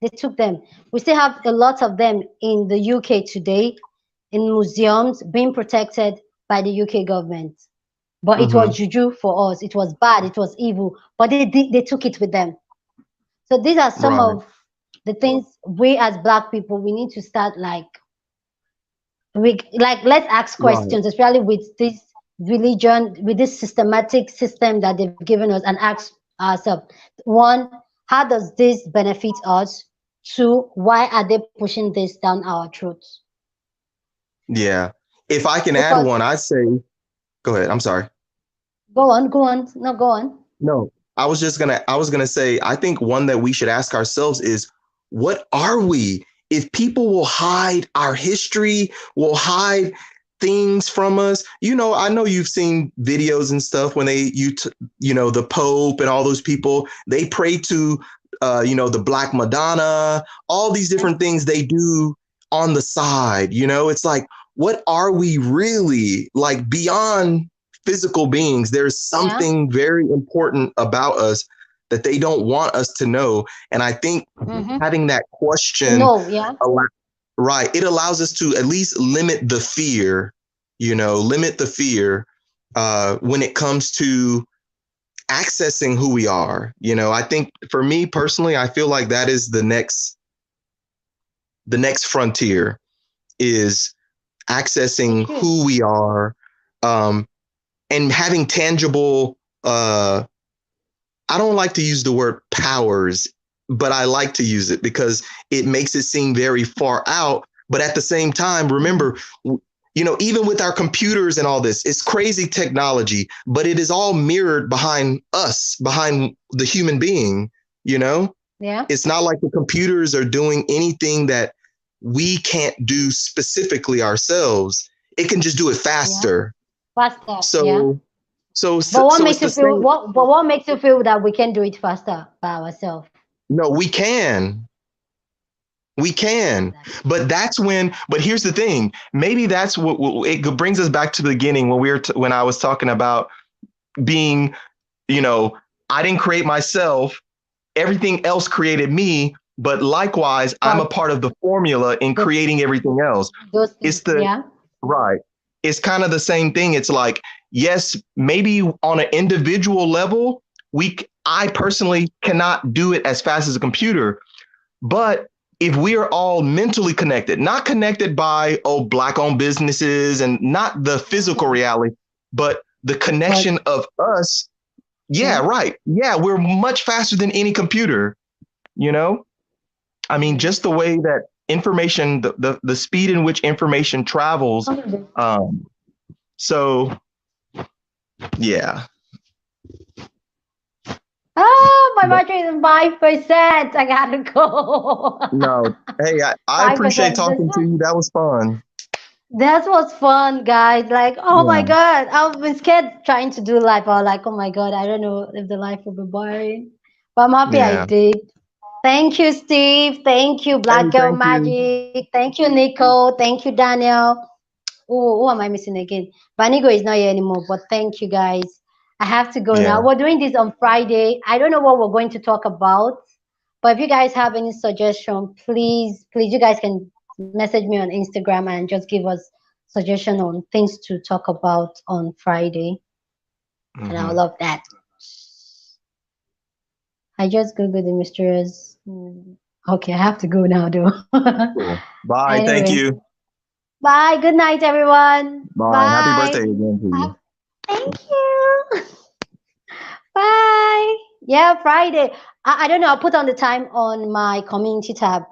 They took them. We still have a lot of them in the UK today, in museums, being protected by the UK government. But it was juju for us. It was bad. It was evil. But they took it with them. So these are some of the things we as Black people, we need to start let's ask questions, especially with this religion, with this systematic system that they've given us, and ask ourselves, one, how does this benefit us? Two, why are they pushing this down our throats? Yeah. If I can add one, I'd say, go ahead. I'm sorry. Go on. No, go on. No, I was gonna say, I think one that we should ask ourselves is, what are we? If people will hide our history, will hide things from us, I know you've seen videos and stuff when the Pope and all those people, they pray to, the Black Madonna, all these different things they do on the side. It's like, what are we really, like, beyond physical beings? There's something very important about us that they don't want us to know. And I think having that question, it allows us to at least limit the fear, when it comes to accessing who we are. I think for me personally, I feel like that is the next frontier, is accessing who we are, and having tangible, I don't like to use the word powers, but I like to use it because it makes it seem very far out. But at the same time, remember, even with our computers and all this, it's crazy technology, but it is all mirrored behind us, behind the human being, Yeah. It's not like the computers are doing anything that we can't do specifically ourselves. It can just do it faster. Faster. But what makes you feel? What makes you feel that we can do it faster by ourselves? No, we can. We can. But that's when. But here's the thing. Maybe that's what it brings us back to the beginning when I was talking about being. I didn't create myself. Everything else created me. But likewise, I'm a part of the formula in creating everything else. It's right. It's kind of the same thing. It's like, yes, maybe on an individual level, I personally cannot do it as fast as a computer. But if we are all mentally connected, not connected by Black-owned businesses and not the physical reality, but the connection of us. Yeah, right. Yeah, we're much faster than any computer. I mean, just the way that information, the speed in which information travels. So, yeah. Oh, my battery is 5%. I gotta go. No, hey, I appreciate talking to you. That was fun. That was fun, guys. Like, oh my God, I was scared trying to do live. I was like, oh my God, I don't know if the live will be boring. But I'm happy I Yeah. did. Thank you, Steve. Thank you, Black Hey, Girl thank you. Magic. Thank you, Nico. Thank you, Daniel. Oh, who am I missing again? Banigo is not here anymore, but thank you guys. I have to go Yeah. now. We're doing this on Friday. I don't know what we're going to talk about, but if you guys have any suggestion, please, you guys can message me on Instagram and just give us suggestion on things to talk about on Friday, and I Hmm. love that. I just googled the mysterious. Okay, I have to go now, though. Cool. Bye. Thank Anyway, you. bye. Good night, everyone. Bye. Happy Bye. birthday again to you. Thank you. Bye. Yeah, Friday. I don't know. I'll put on the time on my community tab.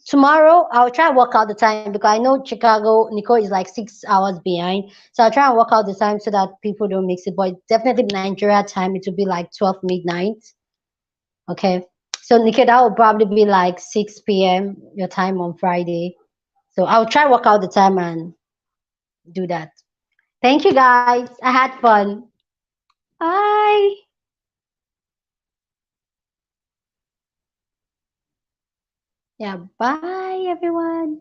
Tomorrow, I'll try and work out the time because I know Chicago, Nicole is like 6 hours behind. So I'll try and work out the time so that people don't mix it. But definitely Nigeria time, it will be like 12 midnight. Okay. So Nikki, that will probably be like 6 p.m. your time on Friday. So I'll try work out the time and do that. Thank you guys. I had fun. Bye. Yeah, bye everyone.